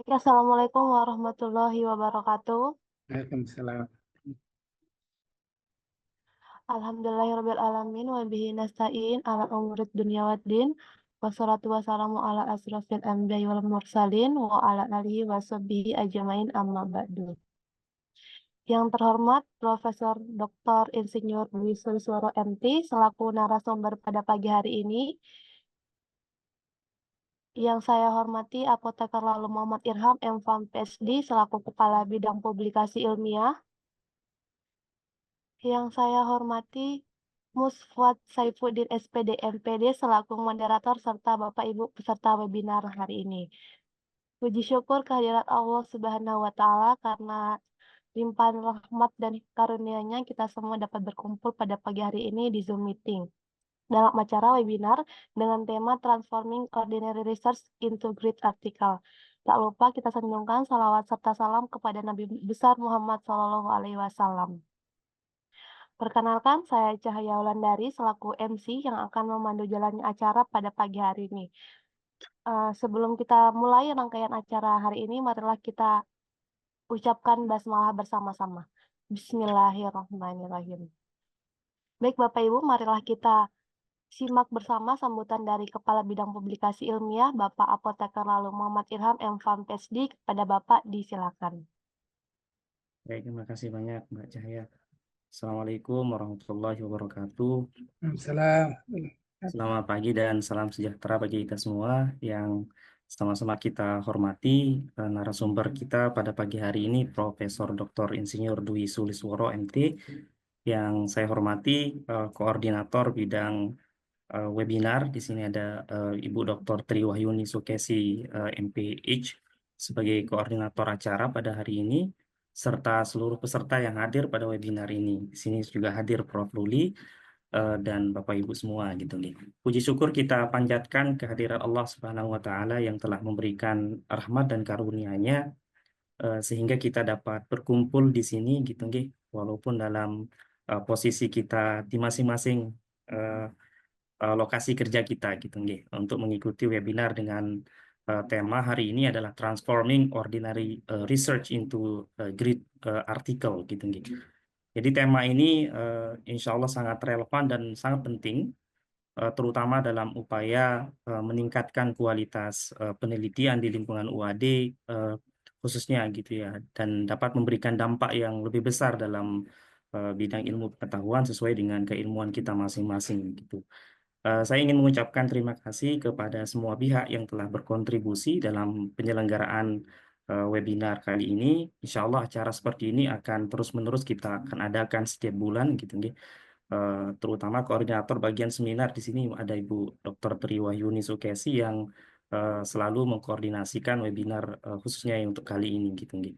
Ya, Assalamualaikum warahmatullahi wabarakatuh. Waalaikumsalam. Alhamdulillahirabbil alamin wa bihi nasta'in ala umurid dunya waddin. Wassalatu wassalamu ala asrofil anbiya'i wal mursalin wa ala alihi wa sahbihi ajmain amma ba'du. Yang terhormat Profesor Dr. Insinyur Dwi Sulisworo MT selaku narasumber pada pagi hari ini. Yang saya hormati Apoteker Lalu Muhammad Irham M.Pharm PhD selaku Kepala Bidang Publikasi Ilmiah. Yang saya hormati Musfwat Saifuddin SPD MPD selaku moderator serta Bapak Ibu peserta webinar hari ini. Puji syukur kehadirat Allah Subhanahu wa Ta'ala karena limpahan rahmat dan karunia-Nya kita semua dapat berkumpul pada pagi hari ini di Zoom meeting dalam acara webinar dengan tema Transforming Ordinary Research into Great Article. Tak lupa kita sanjungkan salawat serta salam kepada Nabi besar Muhammad SAW. Perkenalkan, saya Cahaya Wulandari selaku MC yang akan memandu jalannya acara pada pagi hari ini. Sebelum kita mulai rangkaian acara hari ini, marilah kita ucapkan basmalah bersama-sama. Bismillahirrahmanirrahim. Baik Bapak Ibu, marilah kita simak bersama sambutan dari Kepala Bidang Publikasi Ilmiah, Bapak Apoteker Lalu Muhammad Irham M.Pharm PhD. Kepada Bapak disilakan. Baik, terima kasih banyak Mbak Cahaya. Assalamualaikum warahmatullahi wabarakatuh. Waalaikumsalam. Selamat pagi dan salam sejahtera bagi kita semua yang sama-sama kita hormati. Narasumber kita pada pagi hari ini Profesor Dr. Insinyur Dwi Sulisworo MT, yang saya hormati koordinator bidang webinar. Di sini ada Ibu Dr. Tri Wahyuni Sukesi MPH sebagai koordinator acara pada hari ini, serta seluruh peserta yang hadir pada webinar ini. Di sini juga hadir Prof. Ruli dan Bapak Ibu semua gitu nih. Puji syukur kita panjatkan kehadiran Allah Subhanahu wa Ta'ala yang telah memberikan rahmat dan karunia-Nya sehingga kita dapat berkumpul di sini gitu nih, walaupun dalam posisi kita di masing-masing lokasi kerja kita gitu nggih, untuk mengikuti webinar dengan tema hari ini adalah Transforming Ordinary Research into Great Article gitu nggih. Jadi tema ini insya Allah sangat relevan dan sangat penting, terutama dalam upaya meningkatkan kualitas penelitian di lingkungan UAD khususnya gitu ya, dan dapat memberikan dampak yang lebih besar dalam bidang ilmu pengetahuan sesuai dengan keilmuan kita masing-masing gitu. Saya ingin mengucapkan terima kasih kepada semua pihak yang telah berkontribusi dalam penyelenggaraan webinar kali ini. Insya Allah acara seperti ini akan terus-menerus kita akan adakan setiap bulan gitu nggih. Terutama koordinator bagian seminar di sini ada Ibu Dr. Tri Wahyuni Sukesi yang selalu mengkoordinasikan webinar khususnya yang untuk kali ini gitu nggih.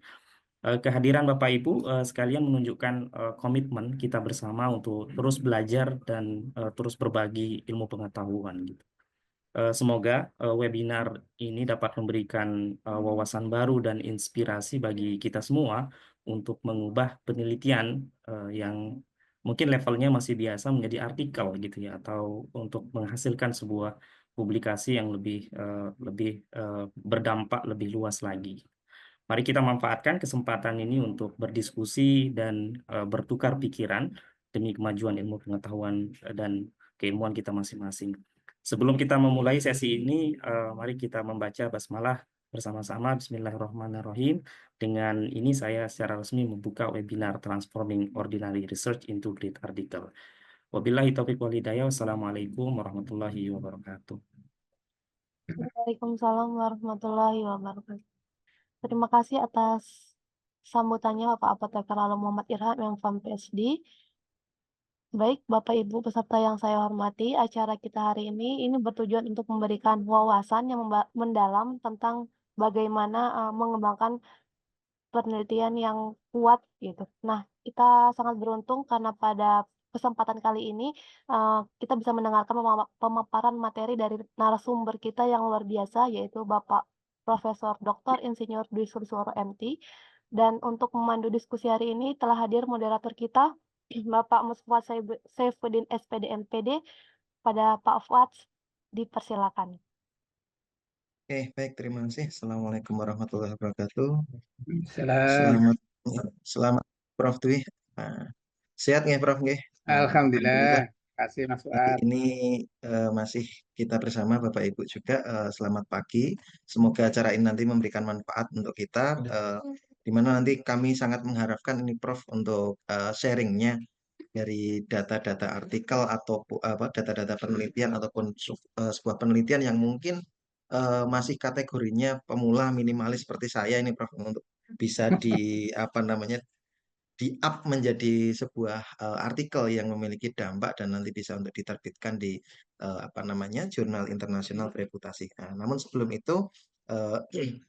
Kehadiran Bapak Ibu sekalian menunjukkan komitmen kita bersama untuk terus belajar dan terus berbagi ilmu pengetahuan gitu. Semoga webinar ini dapat memberikan wawasan baru dan inspirasi bagi kita semua untuk mengubah penelitian yang mungkin levelnya masih biasa menjadi artikel gitu ya, atau untuk menghasilkan sebuah publikasi yang lebih berdampak lebih luas lagi. Mari kita manfaatkan kesempatan ini untuk berdiskusi dan bertukar pikiran demi kemajuan ilmu pengetahuan dan keilmuan kita masing-masing. Sebelum kita memulai sesi ini, mari kita membaca basmalah bersama-sama. Bismillahirrahmanirrahim. Dengan ini saya secara resmi membuka webinar Transforming Ordinary Research into Great Article. Wabillahi taufiq wal hidayah. Wassalamualaikum warahmatullahi wabarakatuh. Waalaikumsalam warahmatullahi wabarakatuh. Terima kasih atas sambutannya Bapak Apoteker Lalu Muhammad Irham M.Pharm PhD. Baik, Bapak Ibu peserta yang saya hormati, acara kita hari ini bertujuan untuk memberikan wawasan yang mendalam tentang bagaimana mengembangkan penelitian yang kuat gitu. Nah, kita sangat beruntung karena pada kesempatan kali ini kita bisa mendengarkan pemaparan materi dari narasumber kita yang luar biasa, yaitu Bapak Profesor Dr. Insinyur Dwi Sulisworo MT. Dan untuk memandu diskusi hari ini telah hadir moderator kita, Bapak Musfwat Saifuddin SPD MPD. Pada Pak Fuad, dipersilakan. Baik, terima kasih. Assalamualaikum warahmatullahi wabarakatuh. Salam. Selamat Prof Dwi. Nah, sehat nggih Prof nggih? Alhamdulillah. Kasih Mas Fuad. Ini masih kita bersama Bapak Ibu juga. Selamat pagi. Semoga acara ini nanti memberikan manfaat untuk kita. Di mana nanti kami sangat mengharapkan ini Prof untuk sharingnya dari data-data artikel atau data-data penelitian ataupun sebuah penelitian yang mungkin masih kategorinya pemula minimalis seperti saya ini Prof untuk bisa di up menjadi sebuah artikel yang memiliki dampak dan nanti bisa untuk diterbitkan di jurnal internasional bereputasi. Nah, namun sebelum itu eh,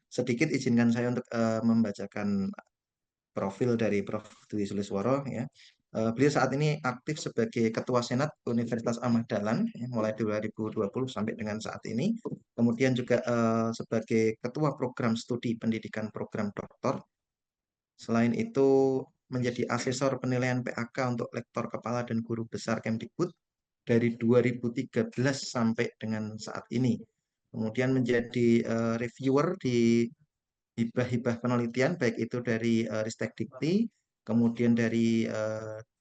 sedikit izinkan saya untuk membacakan profil dari Prof. Dwi Sulisworo ya. Beliau saat ini aktif sebagai Ketua Senat Universitas Ahmad Dahlan ya, mulai 2020 sampai dengan saat ini. Kemudian juga sebagai Ketua Program Studi Pendidikan Program Doktor. Selain itu menjadi asesor penilaian PAK untuk lektor kepala dan guru besar Kemdikbud dari 2013 sampai dengan saat ini. Kemudian menjadi reviewer di hibah-hibah penelitian baik itu dari Ristek Dikti, kemudian dari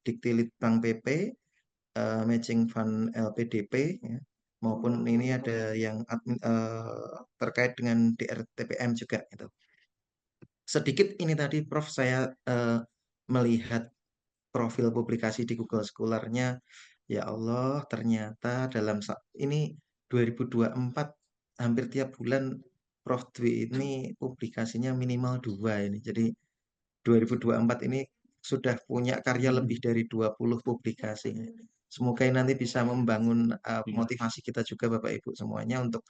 Dikti Litbang PP, Matching Fund LPDP, ya, maupun ini ada yang terkait dengan DRTPM juga itu. Sedikit ini tadi Prof saya melihat profil publikasi di Google Scholar-nya, ya Allah ternyata dalam ini 2024 hampir tiap bulan Prof Dwi ini publikasinya minimal 2 ini. Jadi 2024 ini sudah punya karya lebih dari 20 publikasi. Semoga ini nanti bisa membangun motivasi kita juga Bapak Ibu semuanya untuk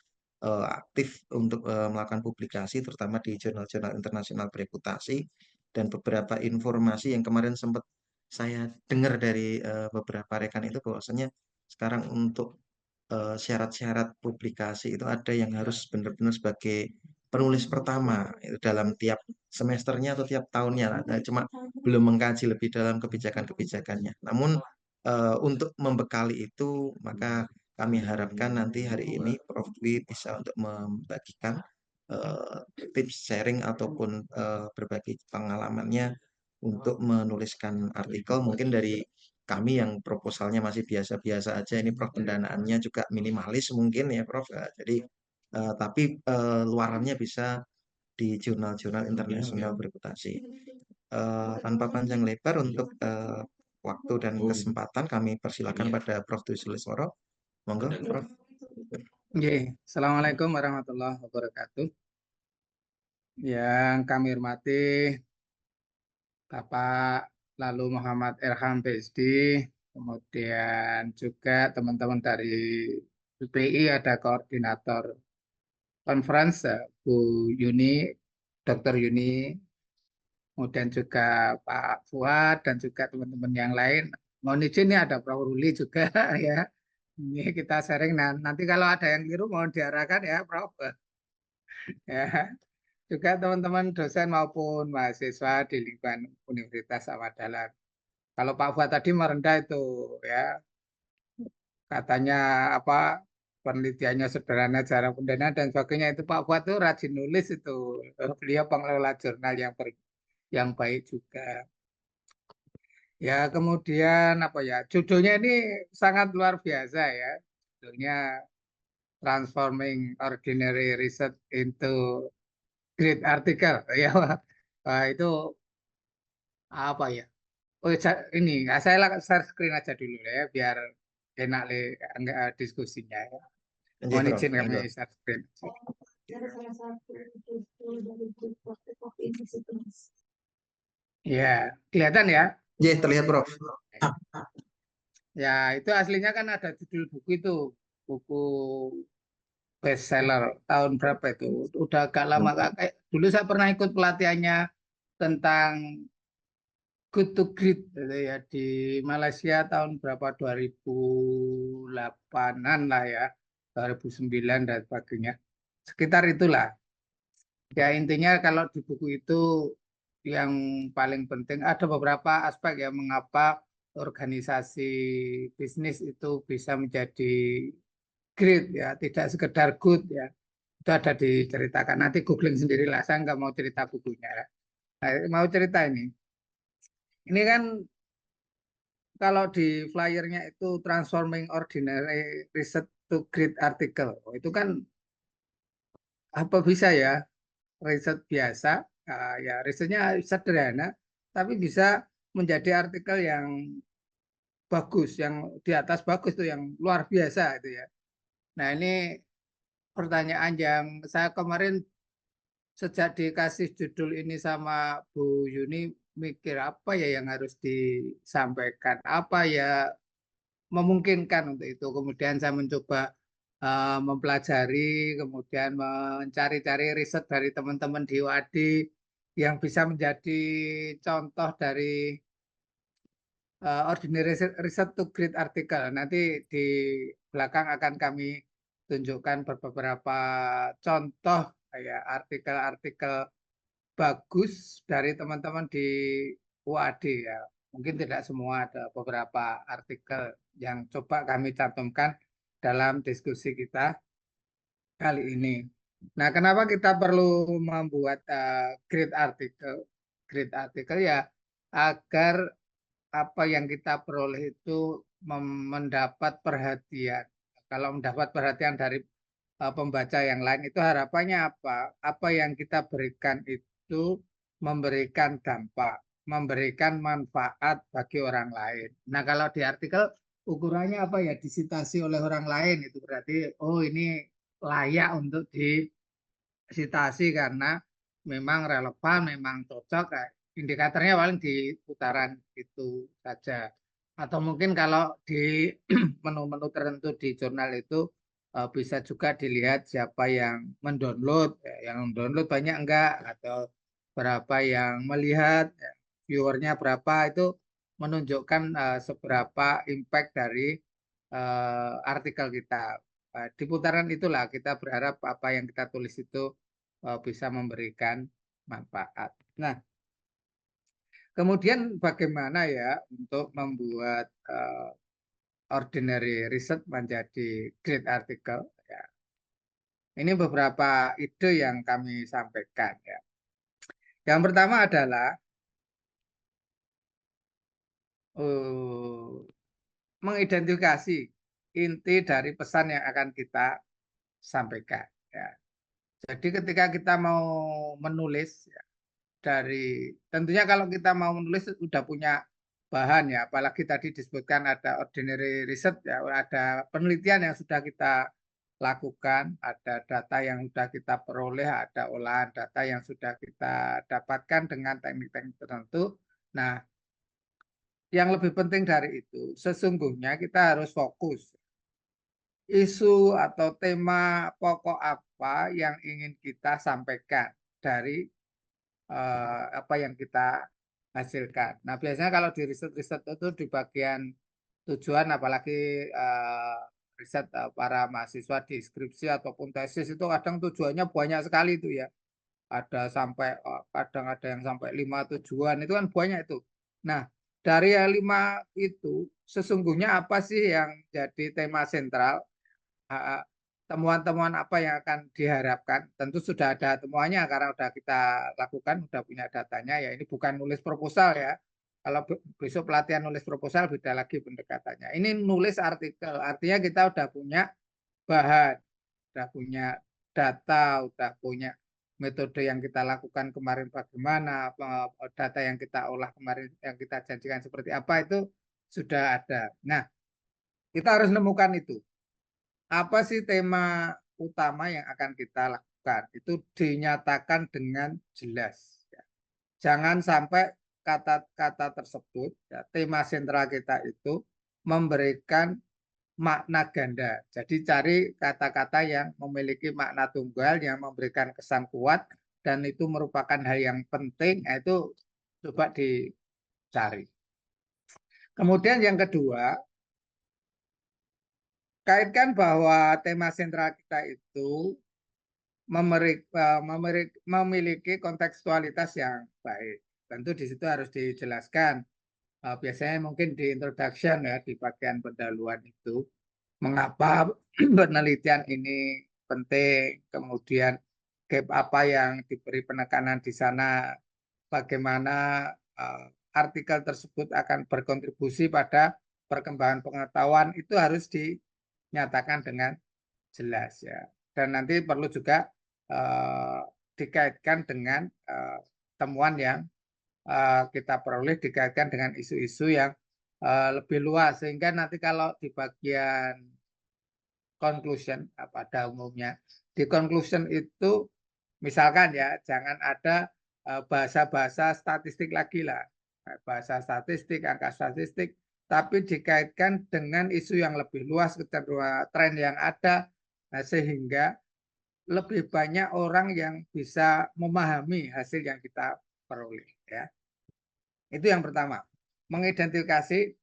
aktif untuk melakukan publikasi terutama di jurnal-jurnal internasional bereputasi dan beberapa informasi yang kemarin sempat saya dengar dari beberapa rekan itu bahwasanya sekarang untuk syarat-syarat publikasi itu ada yang harus benar-benar sebagai penulis pertama itu dalam tiap semesternya atau tiap tahunnya. Nah, cuma belum mengkaji lebih dalam kebijakan-kebijakannya. Namun untuk membekali itu maka kami harapkan nanti hari ini Prof Dwi bisa untuk membagikan tips sharing ataupun berbagi pengalamannya untuk menuliskan artikel mungkin dari kami yang proposalnya masih biasa-biasa aja ini Prof pendanaannya juga minimalis mungkin ya Prof. Jadi tapi luarannya bisa di jurnal-jurnal internasional bereputasi. Tanpa panjang lebar untuk waktu dan kesempatan kami persilakan pada Prof Dwi Sulisworo. Monggo Prof. Assalamualaikum warahmatullahi wabarakatuh. Yang kami hormati Bapak lalu Muhammad Irham PhD, kemudian juga teman-teman dari UPI ada koordinator conference Bu Yuni, Dr. Yuni, kemudian juga Pak Fuad dan juga teman-teman yang lain. Mohon izin ini ada Prof. Ruli juga ya. Ini kita sharing nanti kalau ada yang keliru mohon diarahkan ya Prof. Ya. Juga teman-teman dosen maupun mahasiswa di lingkungan Universitas Ahmad Dahlan. Kalau Pak Fuad tadi merendah itu ya katanya apa penelitiannya sederhana, cara pendanaan dan sebagainya itu Pak Fuad itu rajin nulis itu. Beliau pengelola jurnal yang baik juga. Ya kemudian apa ya judulnya ini sangat luar biasa ya. Judulnya Transforming Ordinary Research into Great Article ya. Itu apa ya? Oh ini saya share screen aja dulu ya biar enak diskusinya ya. Mohon izin kami share screen. Ya, kelihatan ya? Ya, terlihat Prof. Ya, itu aslinya kan ada judul buku itu, buku bestseller tahun berapa itu? Udah agak lama. Kayak dulu saya pernah ikut pelatihannya tentang Good to Great gitu ya di Malaysia tahun berapa 2008-an lah ya, 2009 dan sebagainya. Sekitar itulah. Ya intinya kalau di buku itu yang paling penting ada beberapa aspek ya mengapa organisasi bisnis itu bisa menjadi great ya, tidak sekedar good ya. Itu ada diceritakan. Nanti googling sendirilah. Saya nggak mau cerita bukunya. Nah, mau cerita ini. Ini kan kalau di flyernya itu transforming ordinary research to great article. Oh, itu kan apa bisa ya riset biasa, ya risetnya sederhana, tapi bisa menjadi artikel yang bagus, yang di atas bagus tuh, yang luar biasa itu ya. Nah ini pertanyaan yang saya kemarin sejak dikasih judul ini sama Bu Yuni mikir apa ya yang harus disampaikan, apa ya memungkinkan untuk itu. Kemudian saya mencoba mempelajari, kemudian mencari-cari riset dari teman-teman di UAD yang bisa menjadi contoh dari ordinary research to great article. Nanti di belakang akan kami tunjukkan beberapa contoh kayak artikel-artikel bagus dari teman-teman di UAD ya. Mungkin tidak semua, ada beberapa artikel yang coba kami cantumkan dalam diskusi kita kali ini. Nah, kenapa kita perlu membuat great artikel? Great artikel ya agar apa yang kita peroleh itu mendapat perhatian. Kalau mendapat perhatian dari pembaca yang lain itu harapannya apa? Apa yang kita berikan itu memberikan dampak, memberikan manfaat bagi orang lain. Nah, kalau di artikel ukurannya apa ya? Disitasi oleh orang lain itu berarti oh ini layak untuk disitasi karena memang relevan, memang cocok. Indikatornya paling di putaran itu saja. Atau mungkin kalau di menu-menu tertentu di jurnal itu bisa juga dilihat siapa yang mendownload, yang mendownload banyak enggak, atau berapa yang melihat, viewernya berapa, itu menunjukkan seberapa impact dari artikel kita. Di putaran itulah kita berharap apa yang kita tulis itu bisa memberikan manfaat. Nah, kemudian bagaimana ya untuk membuat ordinary research menjadi great article? Ya. Ini beberapa ide yang kami sampaikan. Ya. Yang pertama adalah mengidentifikasi inti dari pesan yang akan kita sampaikan. Ya. Jadi ketika kita mau menulis, ya, tentunya kalau kita mau menulis sudah punya bahan ya, apalagi tadi disebutkan ada ordinary research ya, ada penelitian yang sudah kita lakukan, ada data yang sudah kita peroleh, ada olahan data yang sudah kita dapatkan dengan teknik-teknik tertentu. Nah, yang lebih penting dari itu, sesungguhnya kita harus fokus isu atau tema pokok apa yang ingin kita sampaikan dari apa yang kita hasilkan. Nah, biasanya kalau di riset-riset itu di bagian tujuan, apalagi riset para mahasiswa di skripsi ataupun tesis itu kadang tujuannya banyak sekali itu ya. Ada sampai kadang ada yang sampai 5 tujuan, itu kan banyak itu. Nah, dari yang 5 itu sesungguhnya apa sih yang jadi tema sentral? Temuan-temuan apa yang akan diharapkan? Tentu sudah ada temuannya karena sudah kita lakukan, sudah punya datanya. Ya ini bukan nulis proposal ya. Kalau besok pelatihan nulis proposal beda lagi pendekatannya. Ini nulis artikel, artinya kita sudah punya bahan, sudah punya data, sudah punya metode yang kita lakukan kemarin bagaimana, data yang kita olah kemarin yang kita janjikan seperti apa, itu sudah ada. Nah, kita harus nemukan itu. Apa sih tema utama yang akan kita lakukan? Itu dinyatakan dengan jelas. Ya. Jangan sampai kata-kata tersebut, ya, tema sentral kita itu memberikan makna ganda. Jadi cari kata-kata yang memiliki makna tunggal, yang memberikan kesan kuat, dan itu merupakan hal yang penting, itu coba dicari. Kemudian yang kedua, kaitkan bahwa tema sentral kita itu memiliki kontekstualitas yang baik. Tentu di situ harus dijelaskan. Biasanya mungkin di introduction ya, di bagian pendahuluan itu, mengapa penelitian ini penting, kemudian gap apa yang diberi penekanan di sana, bagaimana artikel tersebut akan berkontribusi pada perkembangan pengetahuan, itu harus dinyatakan dengan jelas ya. Dan nanti perlu juga dikaitkan dengan temuan yang kita peroleh, dikaitkan dengan isu-isu yang lebih luas, sehingga nanti kalau di bagian conclusion pada umumnya, di conclusion itu misalkan ya, jangan ada bahasa-bahasa statistik lagi lah, bahasa statistik, angka statistik, tapi dikaitkan dengan isu yang lebih luas, tren yang ada, sehingga lebih banyak orang yang bisa memahami hasil yang kita peroleh ya. Itu yang pertama, mengidentifikasi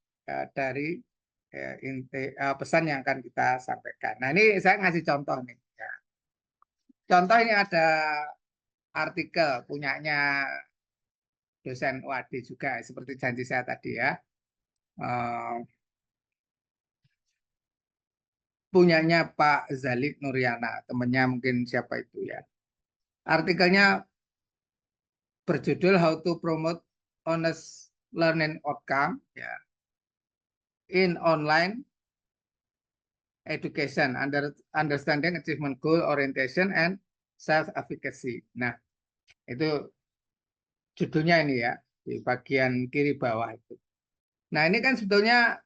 dari pesan yang akan kita sampaikan. Nah, ini saya ngasih contoh nih ya. Contoh ini ada artikel punyanya dosen UAD juga, seperti janji saya tadi ya. Punyanya Pak Zalik Nuryana, temannya mungkin siapa itu ya. Artikelnya berjudul How to Promote Honest Learning Outcome ya, in Online Education, Understanding Achievement Goal Orientation and Self-Efficacy. Nah, itu judulnya ini ya, di bagian kiri bawah itu. Nah, ini kan sebetulnya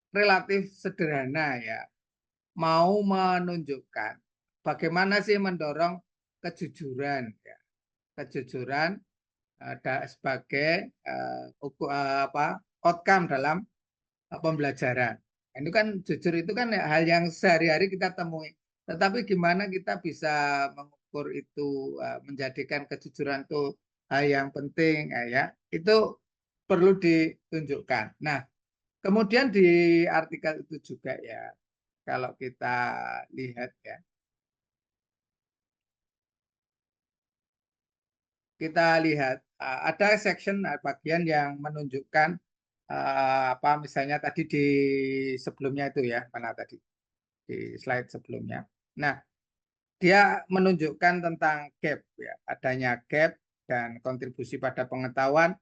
relatif sederhana ya. Mau menunjukkan bagaimana sih mendorong kejujuran ya. Kejujuran sebagai outcome dalam pembelajaran. Itu kan jujur itu kan hal yang sehari-hari kita temui. Tetapi gimana kita bisa mengukur itu, menjadikan kejujuran itu hal yang penting ya. Itu perlu ditunjukkan. Nah, kemudian di artikel itu juga ya, kalau kita lihat ya, kita lihat ada section bagian yang menunjukkan misalnya tadi di sebelumnya itu ya, mana tadi di slide sebelumnya. Nah, dia menunjukkan tentang gap ya, adanya gap dan kontribusi pada pengetahuan.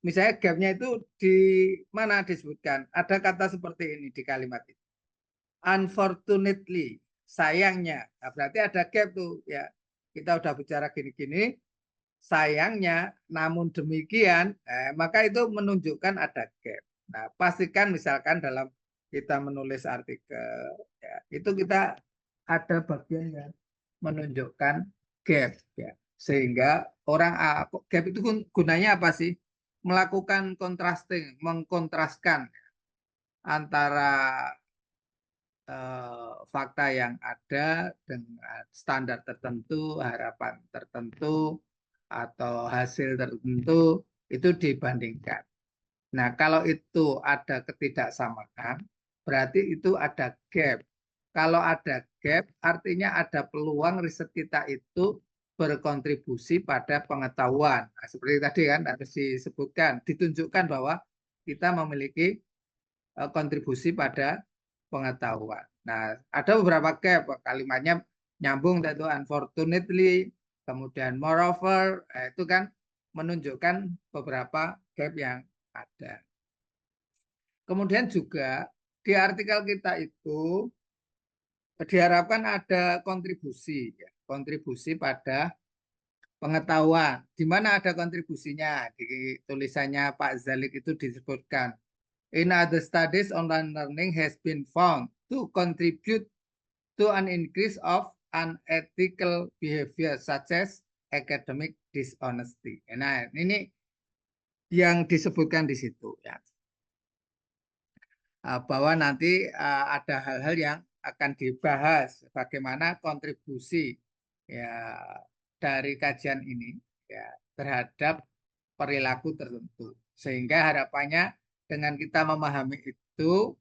Misalnya gapnya itu di mana disebutkan, ada kata seperti ini di kalimat itu. Unfortunately, sayangnya. Nah, berarti ada gap tuh ya. Kita udah bicara gini-gini, sayangnya, namun demikian, maka itu menunjukkan ada gap. Nah, pastikan misalkan dalam kita menulis artikel, ya, itu kita ada bagian yang menunjukkan gap, ya, sehingga orang gap itu gunanya apa sih? Melakukan contrasting, mengkontraskan antara fakta yang ada dengan standar tertentu, harapan tertentu, atau hasil tertentu, itu dibandingkan. Nah, kalau itu ada ketidaksamaan, berarti itu ada gap. Kalau ada gap, artinya ada peluang riset kita itu berkontribusi pada pengetahuan. Nah, seperti tadi kan harus disebutkan, ditunjukkan bahwa kita memiliki kontribusi pada pengetahuan. Nah, ada beberapa gap, kalimatnya nyambung, yaitu unfortunately, kemudian moreover, itu kan menunjukkan beberapa gap yang ada. Kemudian juga di artikel kita itu diharapkan ada kontribusi, ya, kontribusi pada pengetahuan. Di mana ada kontribusinya? Di tulisannya Pak Zalik itu disebutkan, in other studies, online learning has been found to contribute to an increase of unethical behavior such as academic dishonesty. Nah, ini yang disebutkan di situ ya. Bahwa nanti ada hal-hal yang akan dibahas bagaimana kontribusi ya dari kajian ini ya terhadap perilaku tertentu. Sehingga harapannya dengan kita memahami itu,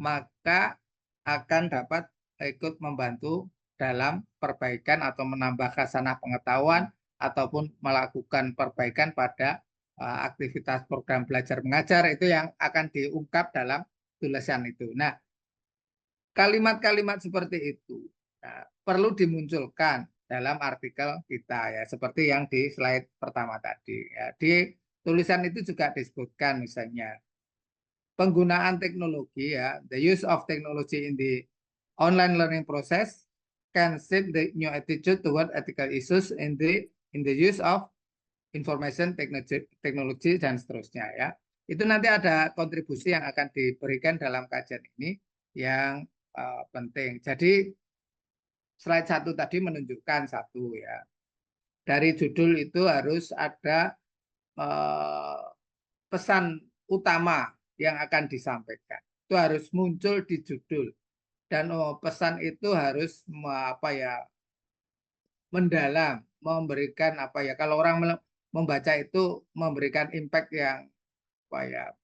maka akan dapat ikut membantu dalam perbaikan atau menambah khasanah pengetahuan ataupun melakukan perbaikan pada aktivitas program belajar mengajar, itu yang akan diungkap dalam tulisan itu. Nah, kalimat-kalimat seperti itu perlu dimunculkan dalam artikel kita ya, seperti yang di slide pertama tadi ya. Di tulisan itu juga disebutkan misalnya penggunaan teknologi ya, the use of technology in the online learning process can shape the new attitude toward ethical issues in the use of information technology dan seterusnya ya. Itu nanti ada kontribusi yang akan diberikan dalam kajian ini yang penting. Jadi slide 1 tadi menunjukkan satu ya. Dari judul itu harus ada pesan utama yang akan disampaikan. Itu harus muncul di judul. Dan pesan itu harus mendalam, memberikan kalau orang membaca itu memberikan impact yang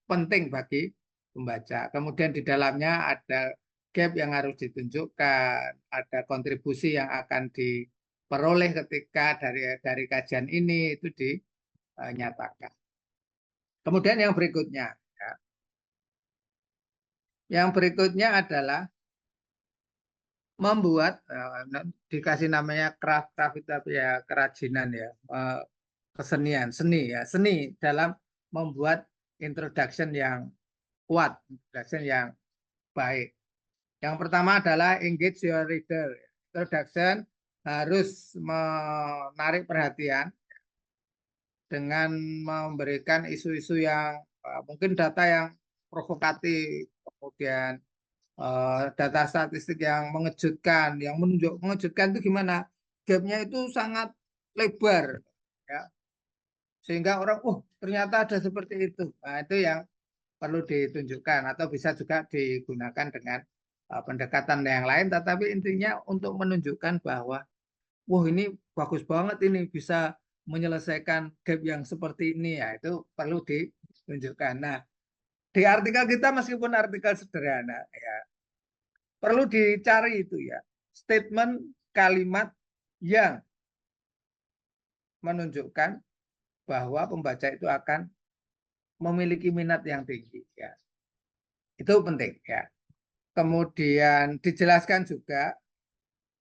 penting bagi pembaca. Kemudian di dalamnya ada gap yang harus ditunjukkan, ada kontribusi yang akan diperoleh ketika dari kajian ini itu dinyatakan. Kemudian yang berikutnya, ya. Yang berikutnya adalah membuat dikasih namanya craft itu ya kerajinan ya, kesenian, seni dalam membuat introduction yang kuat, introduction yang baik. Yang pertama adalah engage your reader. Introduction harus menarik perhatian dengan memberikan isu-isu yang mungkin data yang provokatif, kemudian data statistik yang mengejutkan, yang mengejutkan itu gimana? Gapnya itu sangat lebar, ya, sehingga orang, ternyata ada seperti itu. Nah, itu yang perlu ditunjukkan atau bisa juga digunakan dengan pendekatan yang lain. Tetapi intinya untuk menunjukkan bahwa, ini bagus banget ini bisa menyelesaikan gap yang seperti ini ya, itu perlu ditunjukkan. Nah, di artikel kita meskipun artikel sederhana ya, perlu dicari itu ya, statement kalimat yang menunjukkan bahwa pembaca itu akan memiliki minat yang tinggi ya. Itu penting ya. Kemudian dijelaskan juga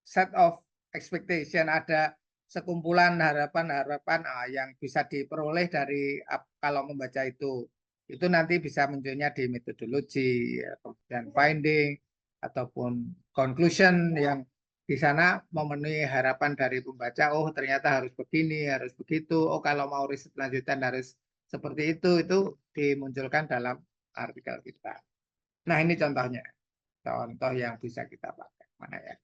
set of expectation, ada sekumpulan harapan-harapan yang bisa diperoleh dari kalau membaca itu nanti bisa munculnya di metodologi, ya, kemudian finding ataupun conclusion yang di sana memenuhi harapan dari pembaca. Ternyata harus begini, harus begitu. Kalau mau riset lanjutan harus seperti itu dimunculkan dalam artikel kita. Nah, ini contohnya, contoh yang bisa kita pakai. Mana ya?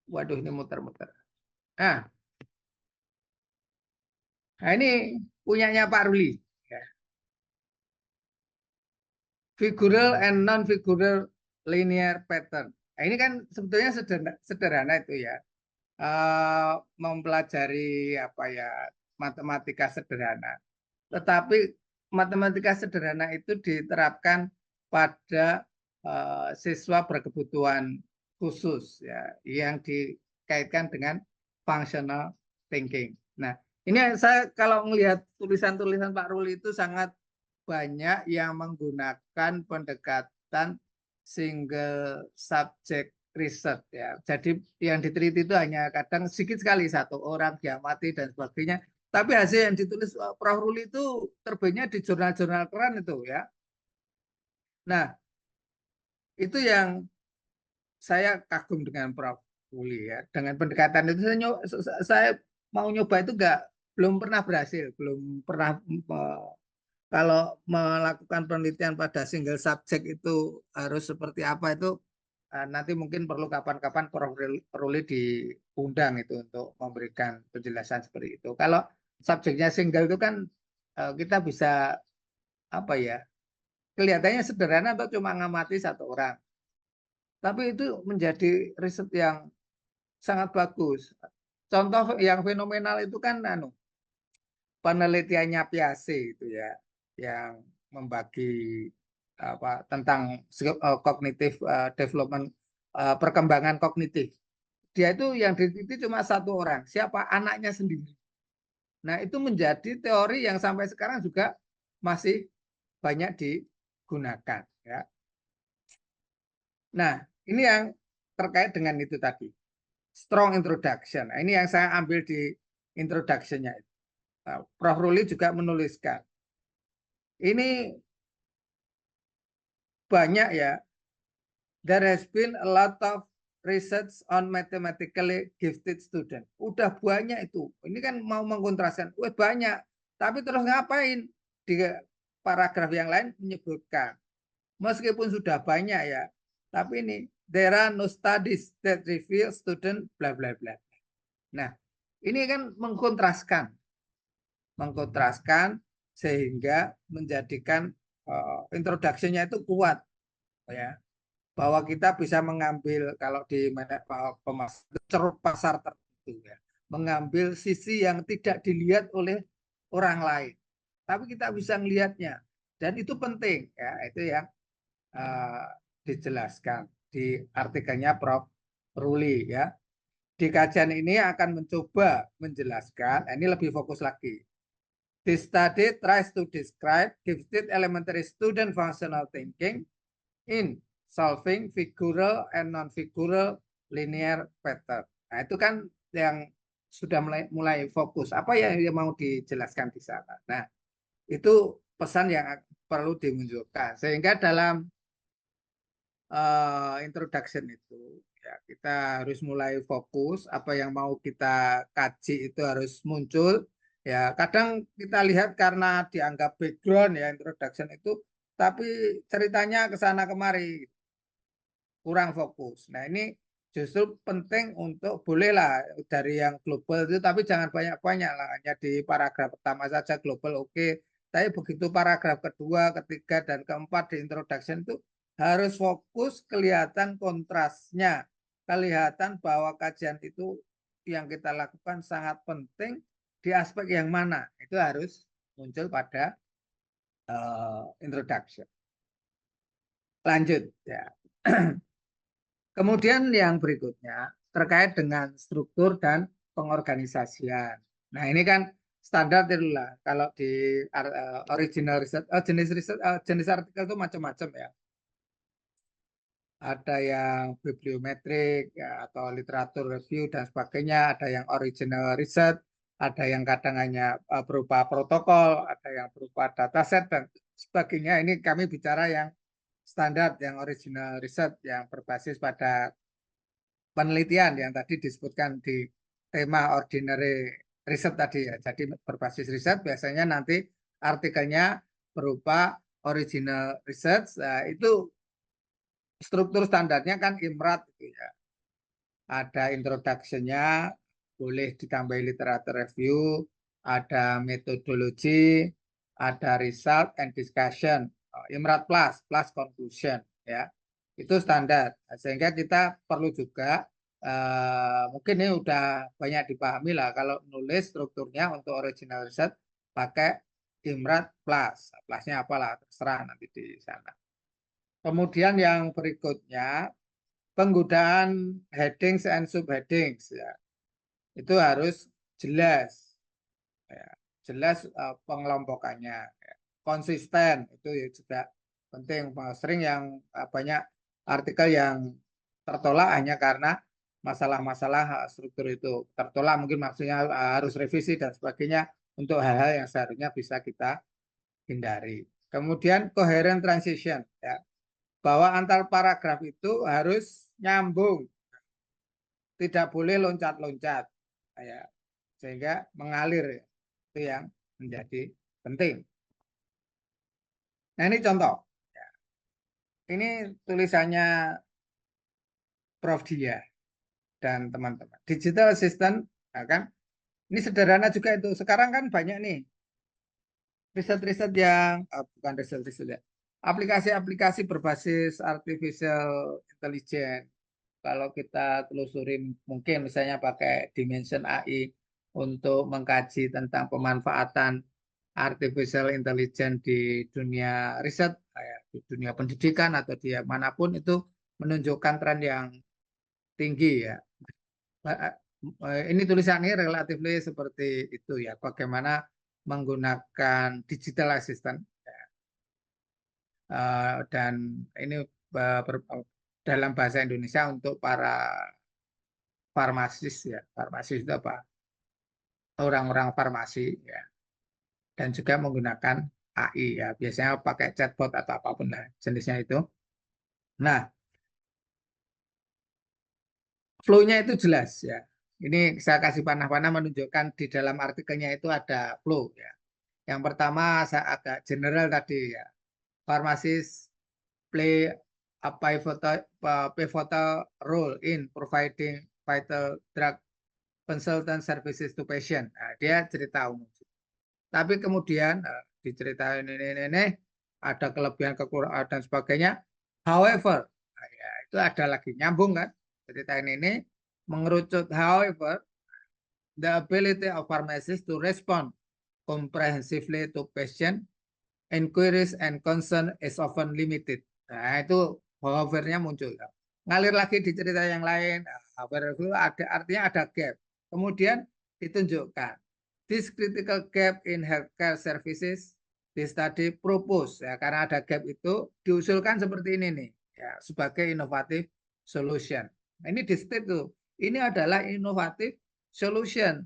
Waduh, ini muter-muter. Nah, ini punyanya Pak Ruli. Ya. Figural and non-figural linear pattern. Nah, ini kan sebetulnya sederhana itu ya. Mempelajari matematika sederhana. Tetapi matematika sederhana itu diterapkan pada siswa berkebutuhan khusus ya, yang dikaitkan dengan functional thinking. Nah, ini saya kalau melihat tulisan-tulisan Pak Ruli itu sangat banyak yang menggunakan pendekatan single subject research ya. Jadi yang diteliti itu hanya kadang sedikit sekali, satu orang diamati dan sebagainya. Tapi hasil yang ditulis Prof. Ruli itu terbitnya di jurnal-jurnal keren itu ya. Nah, itu yang saya kagum dengan Prof. Ruli ya. Dengan pendekatan itu saya mau nyoba itu belum pernah berhasil, belum pernah kalau melakukan penelitian pada single subject itu harus seperti apa itu nanti mungkin perlu kapan-kapan Prof. Ruli diundang itu untuk memberikan penjelasan seperti itu. Kalau subjeknya single itu kan kita bisa kelihatannya sederhana atau cuma ngamati satu orang. Tapi itu menjadi riset yang sangat bagus. Contoh yang fenomenal itu kan penelitiannya Piaget itu ya, yang membagi tentang cognitive development, perkembangan kognitif. Dia itu yang diteliti cuma satu orang, siapa? Anaknya sendiri. Nah, itu menjadi teori yang sampai sekarang juga masih banyak digunakan ya. Nah, ini yang terkait dengan itu tadi. Strong introduction. Nah, ini yang saya ambil di introduction-nya. Prof. Ruli juga menuliskan. Ini banyak ya. There has been a lot of research on mathematically gifted student. Udah banyak itu. Ini kan mau mengkontraskan. Wah banyak. Tapi terus ngapain? Di paragraf yang lain menyebutkan. Meskipun sudah banyak ya. Tapi ini. There are no studies that reveal student bla bla bla. Nah, ini kan mengkontraskan sehingga menjadikan introduction-nya itu kuat ya, bahwa kita bisa mengambil kalau di ceruk pasar tertentu ya, mengambil sisi yang tidak dilihat oleh orang lain, tapi kita bisa melihatnya dan itu penting ya, itu yang dijelaskan di artikelnya Prof. Ruli ya. Di kajian ini akan mencoba menjelaskan, ini lebih fokus lagi. This study tries to describe gifted elementary student functional thinking in solving figural and non-figural linear pattern. Nah, itu kan yang sudah mulai fokus. Apa yang mau dijelaskan di sana? Nah, itu pesan yang perlu dimunculkan. Sehingga dalam introduction itu ya, kita harus mulai fokus apa yang mau kita kaji itu harus muncul ya. Kadang kita lihat karena dianggap background ya introduction itu, tapi ceritanya ke sana kemari kurang fokus. Nah ini justru penting untuk bolehlah dari yang global itu, tapi jangan banyak-banyak lah, hanya di paragraf pertama saja global oke. Tapi begitu paragraf kedua, ketiga, dan keempat di introduction itu harus fokus, kelihatan kontrasnya, kelihatan bahwa kajian itu yang kita lakukan sangat penting di aspek yang mana, itu harus muncul pada introduction. Lanjut ya. Kemudian yang berikutnya terkait dengan struktur dan pengorganisasian. Nah ini kan standar itulah kalau di original research, jenis artikel itu macam-macam ya. Ada yang bibliometrik ya, atau literatur review dan sebagainya, ada yang original research, ada yang kadang hanya berupa protokol, ada yang berupa dataset dan sebagainya. Ini kami bicara yang standar, yang original research yang berbasis pada penelitian yang tadi disebutkan di tema ordinary research tadi ya. Jadi berbasis riset biasanya nanti artikelnya berupa original research. Nah, itu struktur standarnya kan IMRAT gitu ya. Ada introduction-nya, boleh ditambahi literatur review, ada metodologi, ada result and discussion, IMRAT plus conclusion ya. Itu standar. Sehingga kita perlu juga mungkin ini udah banyak dipahami lah kalau nulis strukturnya untuk original research pakai IMRAT plus. Plusnya apalah terserah nanti di sana. Kemudian yang berikutnya penggunaan headings and subheadings ya. Itu harus jelas. Ya. Jelas pengelompokannya. Ya. Konsisten itu ya juga penting. Sering yang banyak artikel yang tertolak hanya karena masalah-masalah struktur itu. Tertolak mungkin maksudnya harus revisi dan sebagainya untuk hal-hal yang seharusnya bisa kita hindari. Kemudian coherent transition ya. Bahwa antar paragraf itu harus nyambung, tidak boleh loncat-loncat, ya, sehingga mengalir, itu yang menjadi penting. Nah ini contoh, ya. Ini tulisannya Prof. Dia dan teman-teman. Digital assistant, nah kan, ini sederhana juga itu. Sekarang kan banyak nih riset-riset yang bukan riset-riset ya, aplikasi-aplikasi berbasis artificial intelligence. Kalau kita telusurin mungkin misalnya pakai Dimension AI untuk mengkaji tentang pemanfaatan artificial intelligence di dunia riset, di dunia pendidikan atau di manapun, itu menunjukkan tren yang tinggi ya. Ini tulisannya relatif seperti itu ya, bagaimana menggunakan digital assistant dan ini dalam bahasa Indonesia untuk para farmasis ya. Farmasis itu apa? Orang-orang farmasi ya. Dan juga menggunakan AI ya. Biasanya pakai chatbot atau apapun lah jenisnya itu. Nah, flow-nya itu jelas ya. Ini saya kasih panah-panah menunjukkan di dalam artikelnya itu ada flow ya. Yang pertama saya agak general tadi ya. Pharmacist play a pivotal role in providing vital drug consultant services to patient. Nah, dia cerita umum. Tapi kemudian diceritain ini ada kelebihan kekurangan dan sebagainya. However, ya, itu ada lagi nyambung kan cerita ini mengerucut. However, the ability of pharmacists to respond comprehensively to patient inquiries and concern is often limited. Nah, itu however-nya muncul. Ngalir lagi di cerita yang lain, however itu artinya ada gap. Kemudian ditunjukkan this critical gap in healthcare services, this study propose ya, karena ada gap itu diusulkan seperti ini nih ya, sebagai inovatif solution. Nah, ini di state tuh. Ini adalah inovatif solution,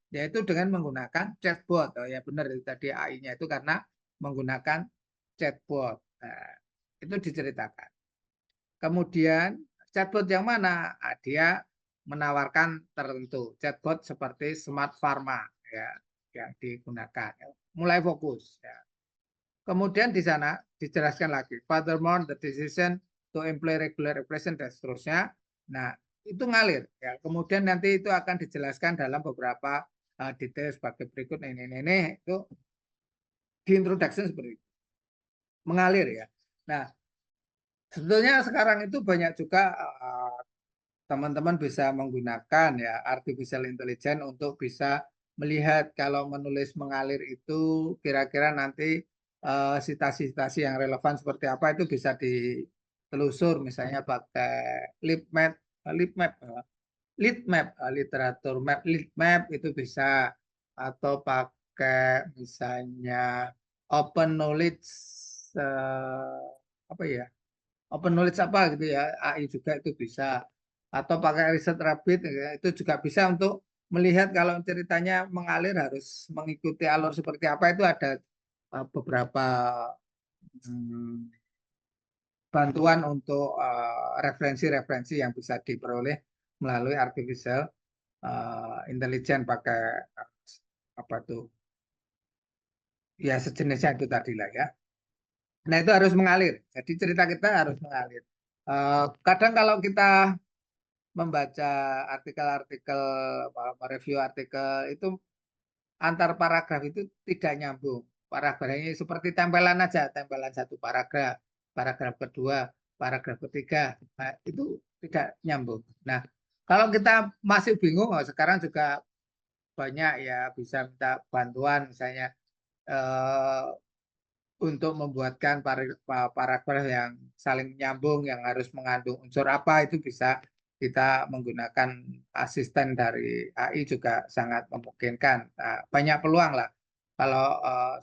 yaitu dengan menggunakan chatbot. Oh ya benar tadi AI-nya itu karena menggunakan chatbot. Nah, itu diceritakan. Kemudian chatbot yang mana? Nah, dia menawarkan tertentu. Chatbot seperti Smart Pharma ya yang digunakan. Mulai fokus ya. Kemudian di sana dijelaskan lagi. Furthermore, the decision to employ regular replacement dan seterusnya. Nah, itu ngalir ya. Kemudian nanti itu akan dijelaskan dalam beberapa detail sebagai berikut. Ini itu di introduction seperti itu. Mengalir ya. Nah, sebetulnya sekarang itu banyak juga teman-teman bisa menggunakan ya artificial intelligence untuk bisa melihat kalau menulis mengalir itu kira-kira nanti citasi-citasi yang relevan seperti apa itu bisa ditelusur misalnya pakai literatur map, lead map itu bisa, atau pakai misalnya open knowledge apa ya, open knowledge apa gitu ya, AI juga itu bisa, atau pakai riset rabbit ya, itu juga bisa untuk melihat kalau ceritanya mengalir harus mengikuti alur seperti apa. Itu ada beberapa bantuan untuk referensi-referensi yang bisa diperoleh melalui artificial intelligence pakai apa tuh ya sejenisnya itu tadi lah ya. Nah itu harus mengalir. Jadi cerita kita harus mengalir. Kadang kalau kita membaca artikel-artikel, mereview artikel itu antar paragraf itu tidak nyambung. Paragrafnya seperti tempelan aja, tempelan satu paragraf, paragraf kedua, paragraf ketiga, nah, itu tidak nyambung. Nah, kalau kita masih bingung, sekarang juga banyak ya bisa minta bantuan misalnya untuk membuatkan paragraf yang saling nyambung, yang harus mengandung unsur apa, itu bisa kita menggunakan asisten dari AI juga sangat memungkinkan. Nah, banyak peluang lah. Kalau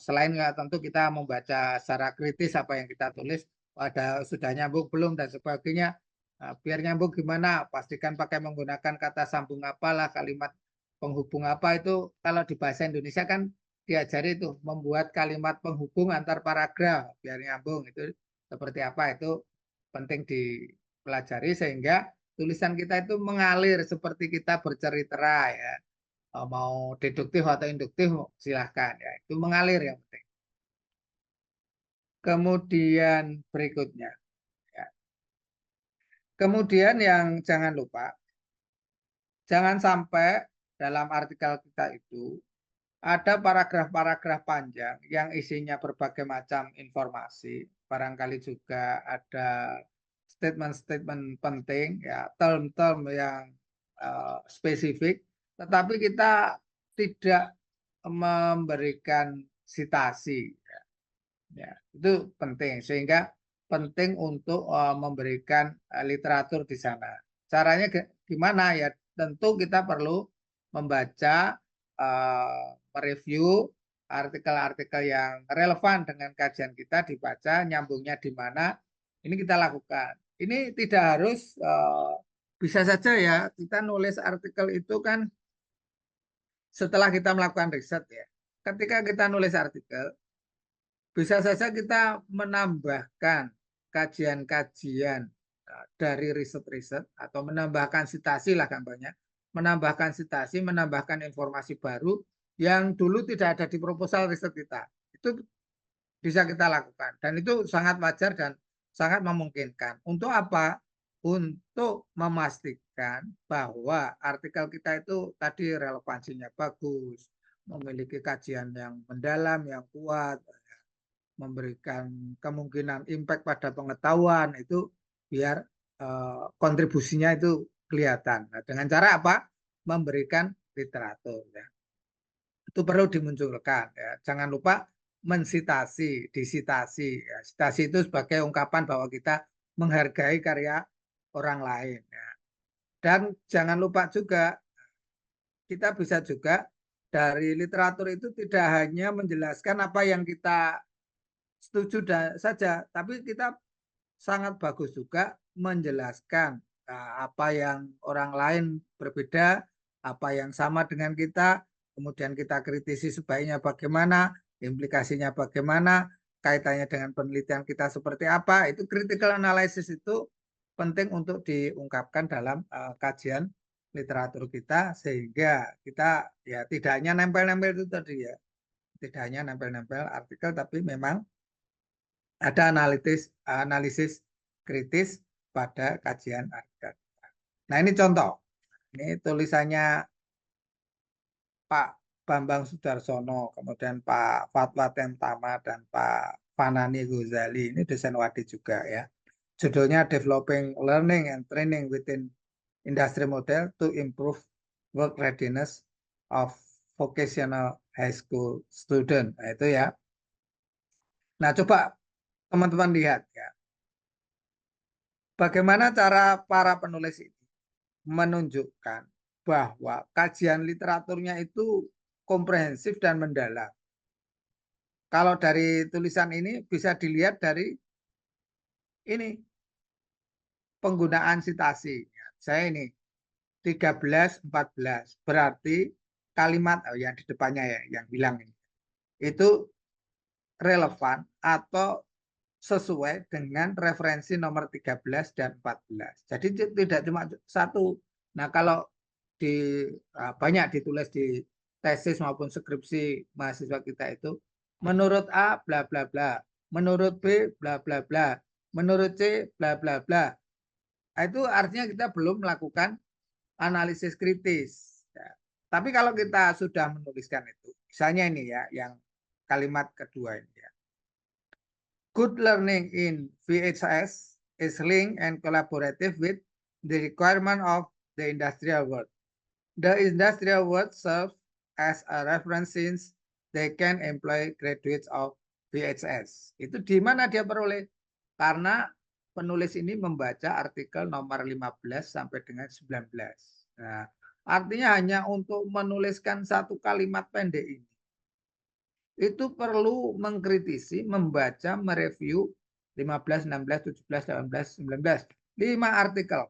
selain tentu kita membaca secara kritis apa yang kita tulis, ada sudah nyambung belum dan sebagainya. Nah, biar nyambung gimana? Pastikan pakai menggunakan kata sambung apalah, kalimat penghubung apa itu. Kalau di bahasa Indonesia kan diajari itu membuat kalimat penghubung antar paragraf biar nyambung, itu seperti apa, itu penting dipelajari sehingga tulisan kita itu mengalir seperti kita bercerita ya. Mau deduktif atau induktif silahkan ya, itu mengalir yang penting. Kemudian berikutnya ya. Kemudian yang jangan lupa, jangan sampai dalam artikel kita itu ada paragraf-paragraf panjang yang isinya berbagai macam informasi. Barangkali juga ada statement-statement penting, ya, term-term yang spesifik. Tetapi kita tidak memberikan sitasi. Ya, itu penting. Sehingga penting untuk memberikan literatur di sana. Caranya gimana ya? Tentu kita perlu membaca, mereview artikel-artikel yang relevan dengan kajian kita, dibaca nyambungnya di mana, ini kita lakukan. ini tidak harus bisa saja ya kita nulis artikel itu kan setelah kita melakukan riset ya. Ketika kita nulis artikel, bisa saja kita menambahkan kajian-kajian dari riset-riset atau menambahkan sitasi lah gampangnya, menambahkan sitasi, menambahkan informasi baru yang dulu tidak ada di proposal riset kita. Itu bisa kita lakukan dan itu sangat wajar dan sangat memungkinkan. Untuk apa? Untuk memastikan bahwa artikel kita itu tadi relevansinya bagus, memiliki kajian yang mendalam, yang kuat, memberikan kemungkinan impact pada pengetahuan itu biar kontribusinya itu kelihatan. Nah, dengan cara apa? Memberikan literatur ya. Itu perlu dimunculkan ya. Jangan lupa mensitasi, disitasi. Ya. Sitasi itu sebagai ungkapan bahwa kita menghargai karya orang lain ya. Dan jangan lupa juga kita bisa juga dari literatur itu tidak hanya menjelaskan apa yang kita setuju saja, tapi kita sangat bagus juga menjelaskan apa yang orang lain berbeda, apa yang sama dengan kita, kemudian kita kritisi sebaiknya bagaimana, implikasinya bagaimana, kaitannya dengan penelitian kita seperti apa. Itu critical analysis itu penting untuk diungkapkan dalam kajian literatur kita sehingga kita ya tidak hanya nempel-nempel itu tadi ya, tidak hanya nempel-nempel artikel tapi memang ada analisis kritis pada kajian artikel. Nah ini contoh, ini tulisannya Pak Bambang Sudarsono, kemudian Pak Fatwa Temtama dan Pak Fanani Ghazali, ini dosen Wadi juga ya. Judulnya Developing Learning and Training Within Industry Model to Improve Work Readiness of Vocational High School Student. Nah itu ya. Nah coba teman-teman lihat ya. Bagaimana cara para penulis ini menunjukkan bahwa kajian literaturnya itu komprehensif dan mendalam. Kalau dari tulisan ini bisa dilihat dari ini penggunaan sitasi. Saya ini 13-14 berarti kalimat yang di depannya ya yang bilang ini itu relevan atau sesuai dengan referensi nomor 13 dan 14. Jadi tidak cuma satu. Nah, kalau banyak ditulis di tesis maupun skripsi mahasiswa kita itu menurut A bla bla bla, menurut B bla bla bla, menurut C bla bla bla. Itu artinya kita belum melakukan analisis kritis. Ya. Tapi kalau kita sudah menuliskan itu, misalnya ini ya, yang kalimat kedua ini ya. Good learning in VHS is linked and collaborative with the requirement of the industrial world. The industrial world serves as a reference since they can employ graduates of VHS. Itu di mana dia peroleh? Karena penulis ini membaca artikel nomor 15 sampai dengan 19. Nah, artinya hanya untuk menuliskan satu kalimat pendek ini. Itu perlu mengkritisi, membaca, mereview 15, 16, 17, 18, 19. 5 artikel.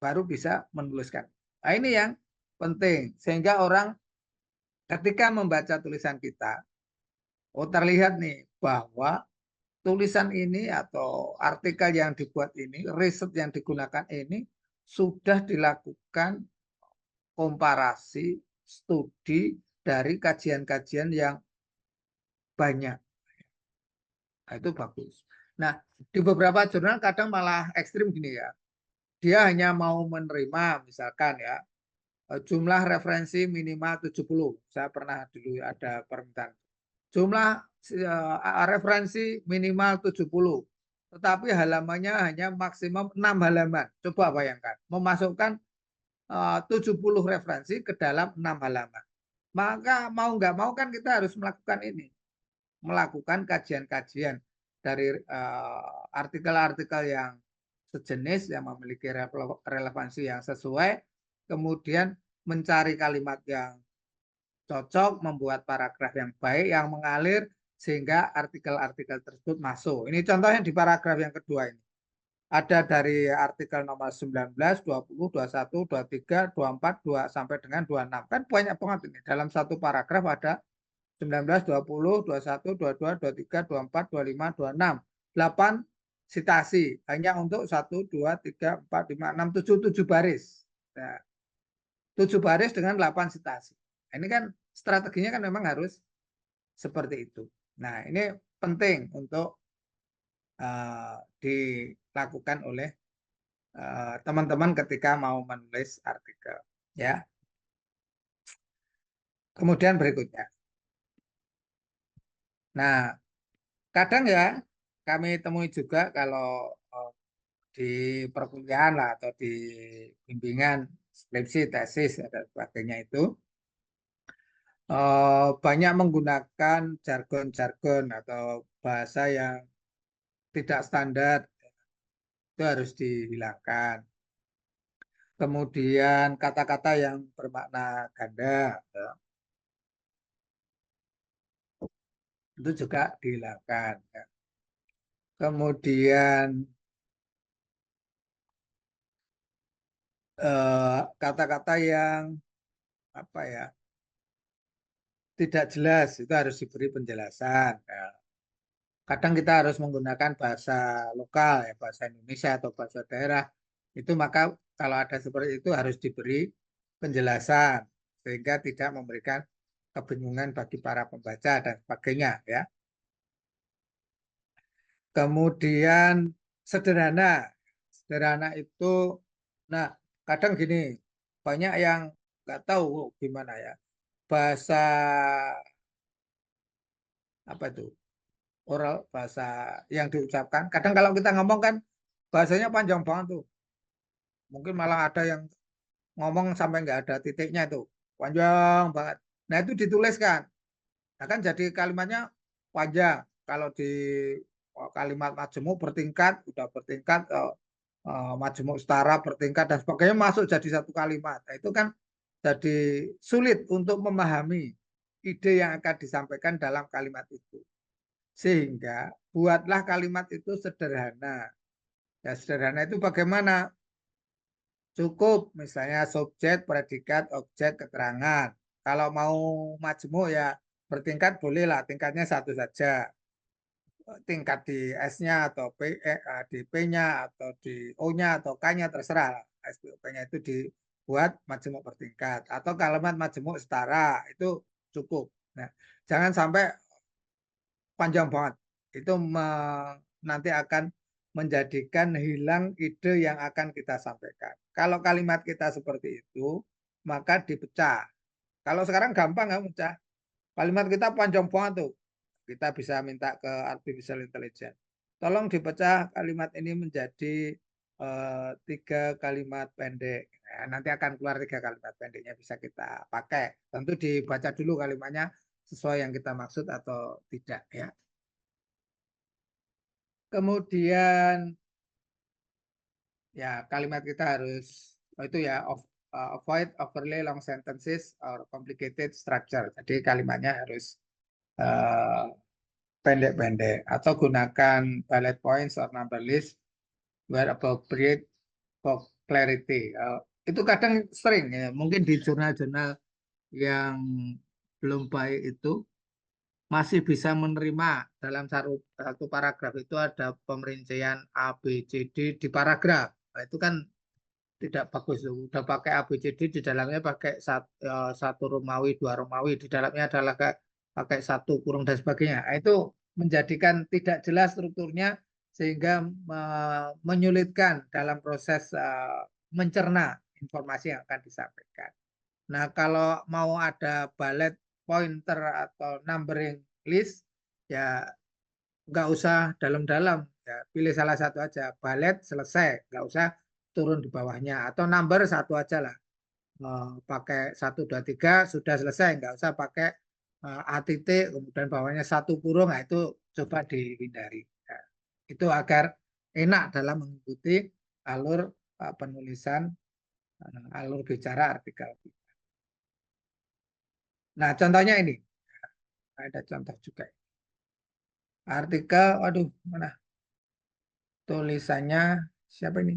Baru bisa menuliskan. Nah ini yang penting. Sehingga orang ketika membaca tulisan kita, terlihat nih bahwa tulisan ini atau artikel yang dibuat ini, riset yang digunakan ini sudah dilakukan komparasi studi dari kajian-kajian yang banyak. Nah, itu bagus. Nah, di beberapa jurnal kadang malah ekstrim gini ya. Dia hanya mau menerima misalkan ya jumlah referensi minimal 70. Saya pernah dulu ada permintaan. Jumlah referensi minimal 70. Tetapi halamannya hanya maksimum 6 halaman. Coba bayangkan, memasukkan 70 referensi ke dalam 6 halaman. Maka mau nggak mau kan kita harus melakukan ini. Melakukan kajian-kajian dari artikel-artikel yang sejenis yang memiliki relevansi yang sesuai, kemudian mencari kalimat yang cocok, membuat paragraf yang baik, yang mengalir, sehingga artikel-artikel tersebut masuk. Ini contohnya di paragraf yang kedua ini. Ada dari artikel nomor 19, 20, 21, 23, 24, 2 sampai dengan 26. Kan banyak banget ini. Dalam satu paragraf ada 19, 20, 21, 22, 23, 24, 25, 26. 8 sitasi. Hanya untuk 1, 2, 3, 4, 5, 6, 7, 7 baris. Nah, 7 baris dengan 8 sitasi. Ini kan strateginya kan memang harus seperti itu. Nah, ini penting untuk dilakukan oleh teman-teman ketika mau menulis artikel, ya. Kemudian berikutnya. Nah, kadang ya kami temui juga kalau di perkuliahan lah atau di bimbingan skripsi, tesis dan sebagainya itu banyak menggunakan jargon-jargon atau bahasa yang tidak standar, itu harus dihilangkan. Kemudian kata-kata yang bermakna ganda, ya, itu juga dihilangkan. Ya. Kemudian kata-kata yang apa ya tidak jelas itu harus diberi penjelasan. Ya. Kadang kita harus menggunakan bahasa lokal, ya, bahasa Indonesia atau bahasa daerah. Itu maka kalau ada seperti itu harus diberi penjelasan sehingga tidak memberikan kebingungan bagi para pembaca dan sebagainya, ya. Kemudian sederhana. Sederhana itu, nah kadang gini, banyak yang nggak tahu gimana ya. Bahasa apa itu? Oral, bahasa yang diucapkan. Kadang kalau kita ngomong kan bahasanya panjang banget tuh. Mungkin malah ada yang ngomong sampai nggak ada titiknya itu. Panjang banget. Nah itu dituliskan. Nah kan jadi kalimatnya panjang. Kalau di kalimat majemuk bertingkat, udah bertingkat, majemuk setara bertingkat dan sebagainya masuk jadi satu kalimat. Nah, itu kan jadi sulit untuk memahami ide yang akan disampaikan dalam kalimat itu. Sehingga buatlah kalimat itu sederhana. Ya sederhana itu bagaimana? Cukup misalnya subjek, predikat, objek, keterangan. Kalau mau majemuk ya bertingkat bolehlah tingkatnya satu saja. Tingkat di S-nya atau di P-nya atau di O-nya atau K-nya terserah. SPOP-nya itu dibuat majemuk bertingkat atau kalimat majemuk setara itu cukup. Nah, jangan sampai panjang banget. Itu nanti akan menjadikan hilang ide yang akan kita sampaikan. Kalau kalimat kita seperti itu, maka dipecah. Kalau sekarang gampang ya pecah. Kalimat kita panjang banget tuh. Kita bisa minta ke artificial intelligence. Tolong dipecah kalimat ini menjadi 3 kalimat pendek. Nah, nanti akan keluar 3 kalimat pendeknya bisa kita pakai. Tentu dibaca dulu kalimatnya sesuai yang kita maksud atau tidak, ya. Kemudian ya kalimat kita harus itu ya avoid overly long sentences or complicated structure. Jadi kalimatnya harus pendek-pendek atau gunakan bullet points or number list where appropriate for clarity. Itu kadang sering ya, mungkin di jurnal-jurnal yang belum baik itu masih bisa menerima dalam satu paragraf itu ada pemerincian A, B, C, D di paragraf. Nah, itu kan tidak bagus. Udah pakai A, B, C, D, di dalamnya pakai satu Romawi, 2 Romawi, di dalamnya adalah pakai 1 kurung dan sebagainya. Nah, itu menjadikan tidak jelas strukturnya sehingga menyulitkan dalam proses mencerna informasi yang akan disampaikan. Nah, kalau mau ada bullet pointer atau numbering list, ya nggak usah dalam-dalam. Ya, pilih salah satu aja. Bullet selesai, nggak usah turun di bawahnya. Atau number satu aja lah. Pakai 1, 2, 3, sudah selesai. Nggak usah pakai A titik, kemudian bawahnya 1 kurung. Nah, itu coba dihindari. Ya, itu agar enak dalam mengikuti alur penulisan, alur bicara artikel. Nah, contohnya ini. Ada contoh juga. Artikel, waduh, mana tulisannya Siapa ini?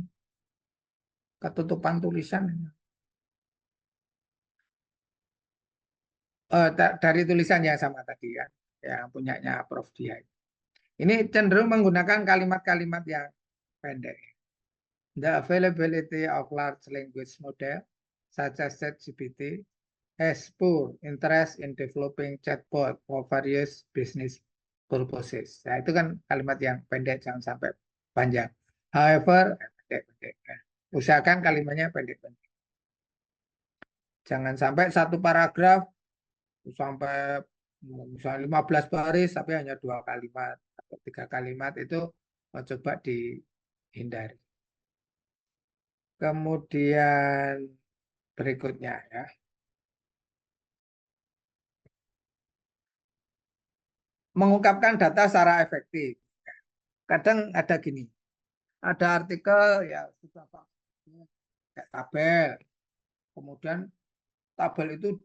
Ketutupan tulisan. Dari tulisan yang sama tadi kan, yang punyanya Prof. Dia. Ini cenderung menggunakan kalimat-kalimat yang pendek. The availability of large language model such as ChatGPT has poor interest in developing chatbot for various business purposes. Nah, itu kan kalimat yang pendek, jangan sampai panjang. However, pendek-pendek. Usahakan kalimatnya pendek-pendek. Jangan sampai satu paragraf sampai misalnya 15 baris tapi hanya 2 kalimat atau 3 kalimat, itu coba dihindari. Kemudian berikutnya ya, mengungkapkan data secara efektif. Kadang ada gini, ada artikel ya sudah kayak tabel, kemudian tabel itu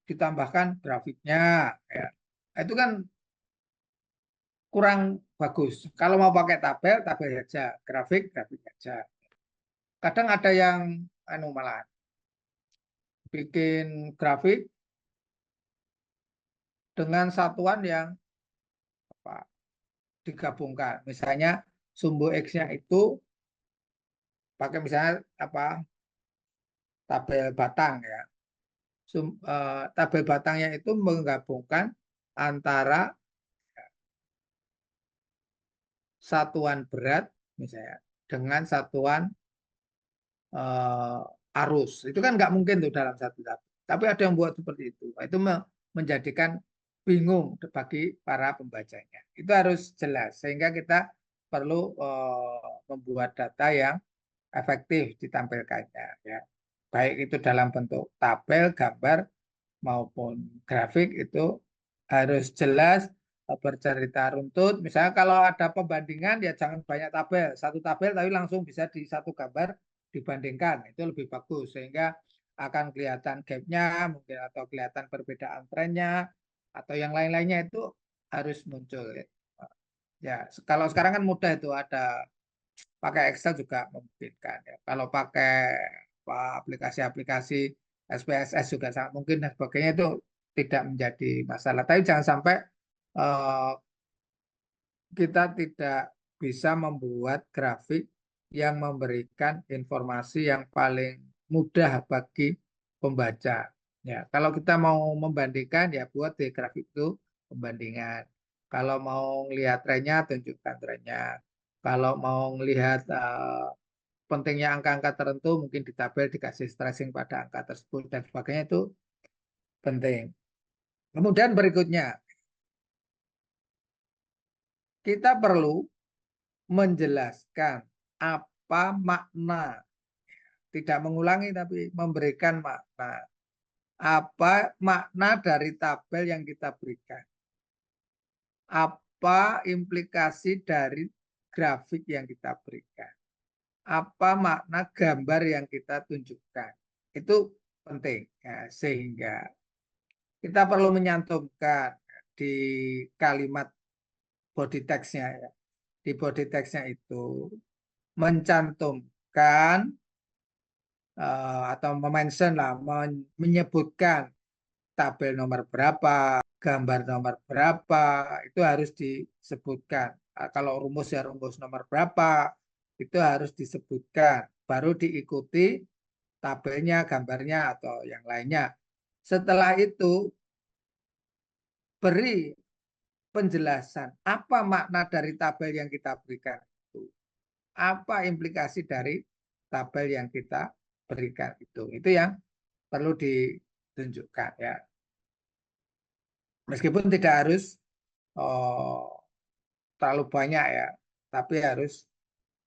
ditambahkan grafiknya ya. Itu kan kurang bagus. Kalau mau pakai tabel, tabel saja, grafik saja. Kadang ada yang malah bikin grafik dengan satuan yang digabungkan. Misalnya sumbu X-nya itu pakai misalnya tabel batang ya. Tabel batangnya itu menggabungkan antara satuan berat misalnya dengan satuan arus. Itu kan nggak mungkin tuh dalam satu tabel. Tapi ada yang buat seperti itu. Itu menjadikan bingung bagi para pembacanya. Itu harus jelas sehingga kita perlu membuat data yang efektif ditampilkannya ya. Baik itu dalam bentuk tabel, gambar maupun grafik, itu harus jelas, bercerita runtut. Misalnya kalau ada pembandingan ya jangan banyak tabel, satu tabel tapi langsung bisa di satu gambar dibandingkan, itu lebih bagus sehingga akan kelihatan gapnya mungkin atau kelihatan perbedaan trennya atau yang lain-lainnya, itu harus muncul ya. Ya, kalau sekarang kan mudah, itu ada pakai Excel juga memungkinkan ya. Kalau pakai aplikasi-aplikasi SPSS juga sangat mungkin dan sebagainya, itu tidak menjadi masalah. Tapi jangan sampai kita tidak bisa membuat grafik yang memberikan informasi yang paling mudah bagi pembaca. Ya, kalau kita mau membandingkan ya buat di grafik itu pembandingan. Kalau mau lihat trennya, tunjukkan trennya. Kalau mau melihat pentingnya angka-angka tertentu, mungkin di tabel dikasih stressing pada angka tersebut dan sebagainya, itu penting. Kemudian berikutnya, kita perlu menjelaskan apa makna, tidak mengulangi tapi memberikan makna. Apa makna dari tabel yang kita berikan? Apa implikasi dari grafik yang kita berikan? Apa makna gambar yang kita tunjukkan? Itu penting ya, sehingga kita perlu menyantumkan di kalimat body text-nya ya. Di body text-nya itu mencantumkan atau mention lah, menyebutkan tabel nomor berapa, gambar nomor berapa, itu harus disebutkan. Kalau rumus ya rumus nomor berapa, itu harus disebutkan. Baru diikuti tabelnya, gambarnya, atau yang lainnya. Setelah itu, beri penjelasan apa makna dari tabel yang kita berikan itu. Apa implikasi dari tabel yang kita berikan itu. Itu yang perlu ditunjukkan ya. Meskipun tidak harus terlalu banyak ya, tapi harus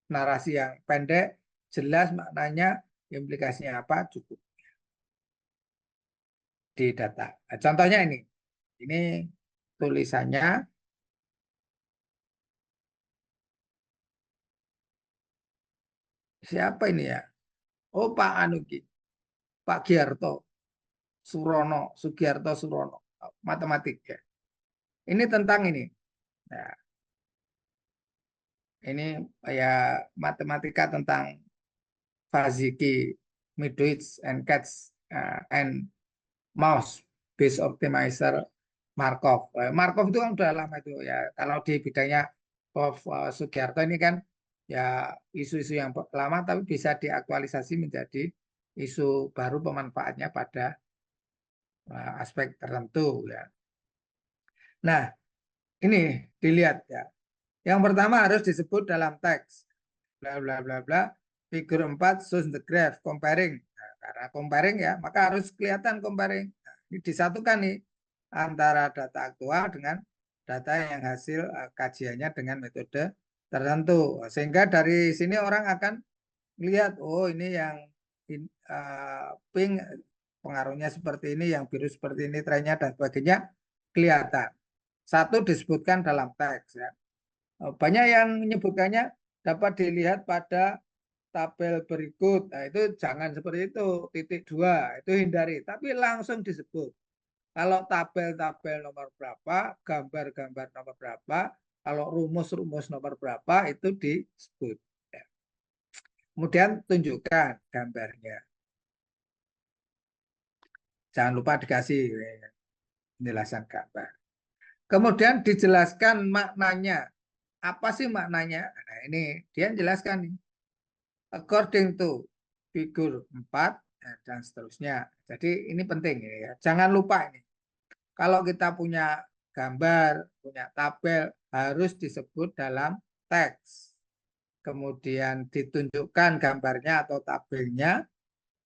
narasi yang pendek, jelas maknanya, implikasinya apa, cukup di data. Nah, contohnya ini tulisannya siapa ini ya? Oh, Pak Anuki, Pak Giarto Surono, Sugiarto Surono, matematik ya. Ini tentang ini. Nah, Ini ya matematika tentang Fuzzy, Midwich, and Cats, and Mouse Based Optimizer Markov. Markov itu kan udah lama itu ya. Kalau di bidangnya Prof. Sugiarto ini kan ya isu-isu yang lama tapi bisa diaktualisasi menjadi isu baru pemanfaatnya pada aspek tertentu ya. Nah, ini dilihat ya. Yang pertama harus disebut dalam teks. Bla bla bla bla. Figur 4 shows the graph comparing. Nah, karena comparing ya, maka harus kelihatan comparing. Nah, ini disatukan nih antara data aktual dengan data yang hasil kajiannya dengan metode tertentu. Sehingga dari sini orang akan lihat, oh ini yang pink pengaruhnya seperti ini, yang biru seperti ini, trennya dan sebagainya kelihatan. Satu disebutkan dalam teks ya. Banyak yang menyebutkannya dapat dilihat pada tabel berikut. Nah, itu jangan seperti itu. Titik 2 itu hindari, tapi langsung disebut. Kalau tabel-tabel nomor berapa, gambar-gambar nomor berapa, kalau rumus-rumus nomor berapa itu disebut. Ya. Kemudian tunjukkan gambarnya. Jangan lupa dikasih penjelasan gambar. Kemudian dijelaskan maknanya. Apa sih maknanya? Nah, ini dia jelaskan nih. According to figur 4 dan seterusnya. Jadi ini penting ya. Jangan lupa ini. Kalau kita punya gambar, punya tabel harus disebut dalam teks. Kemudian ditunjukkan gambarnya atau tabelnya,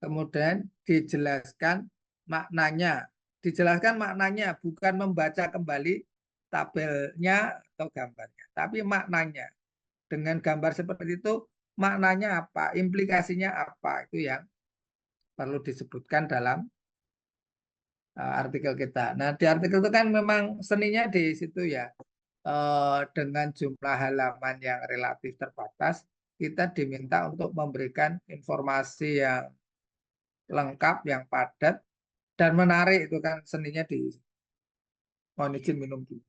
kemudian dijelaskan maknanya. Dijelaskan maknanya bukan membaca kembali tabelnya atau gambarnya, tapi maknanya. Dengan gambar seperti itu maknanya apa, implikasinya apa, itu yang perlu disebutkan dalam artikel kita. Nah, di artikel itu kan memang seninya di situ ya. Dengan jumlah halaman yang relatif terbatas, kita diminta untuk memberikan informasi yang lengkap, yang padat, dan menarik. Itu kan seninya di mohon izin minum dulu.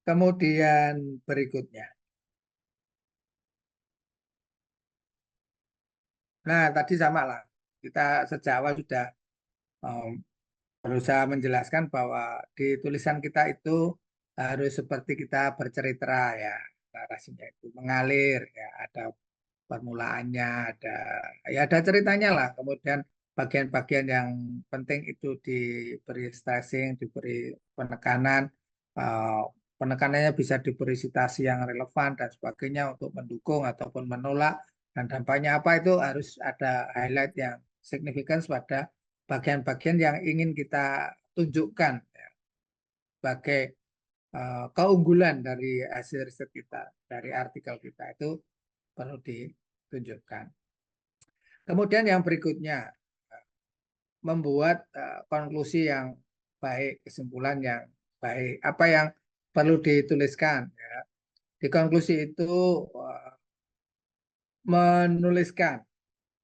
Kemudian berikutnya. Nah, tadi sama lah. Kita sejak awal sudah berusaha menjelaskan bahwa di tulisan kita itu harus seperti kita bercerita ya, narasinya itu mengalir ya, ada permulaannya, ada ceritanya lah. Kemudian bagian-bagian yang penting itu diberi stressing, diberi penekanan, penekanannya bisa diberi citasi yang relevan dan sebagainya untuk mendukung ataupun menolak, dan dampaknya apa itu harus ada highlight yang signifikan pada bagian-bagian yang ingin kita tunjukkan ya, sebagai keunggulan dari hasil riset kita, dari artikel kita itu perlu ditunjukkan. Kemudian yang berikutnya, membuat konklusi yang baik, kesimpulan yang baik. Apa yang perlu dituliskan ya. Di konklusi itu menuliskan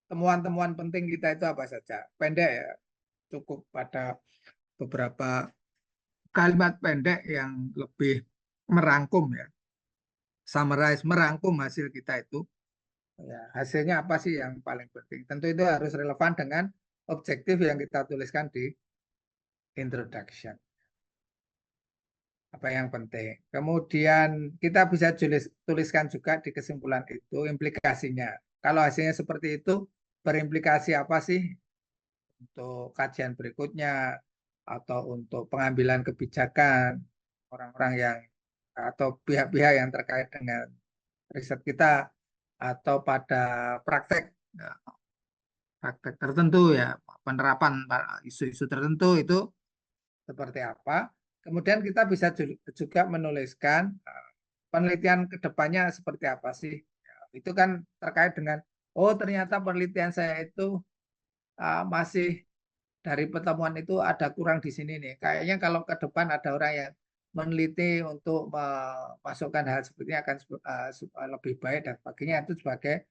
temuan-temuan penting kita itu apa saja. Pendek ya, cukup pada beberapa kalimat pendek yang lebih merangkum ya. Summarize, merangkum hasil kita itu. Ya, hasilnya apa sih yang paling penting? Tentu itu harus relevan dengan objektif yang kita tuliskan di introduction. Apa yang penting. Kemudian kita bisa tuliskan juga di kesimpulan itu implikasinya. Kalau hasilnya seperti itu, berimplikasi apa sih untuk kajian berikutnya atau untuk pengambilan kebijakan orang-orang yang atau pihak-pihak yang terkait dengan riset kita atau pada praktek praktek tertentu ya, penerapan isu-isu tertentu itu seperti apa. Kemudian kita bisa juga menuliskan penelitian kedepannya seperti apa sih. Ya, itu kan terkait dengan, oh ternyata penelitian saya itu masih dari pertemuan itu ada kurang di sini nih. Kayaknya kalau ke depan ada orang yang meneliti untuk memasukkan hal seperti ini akan lebih baik dan sebagainya. Itu sebagai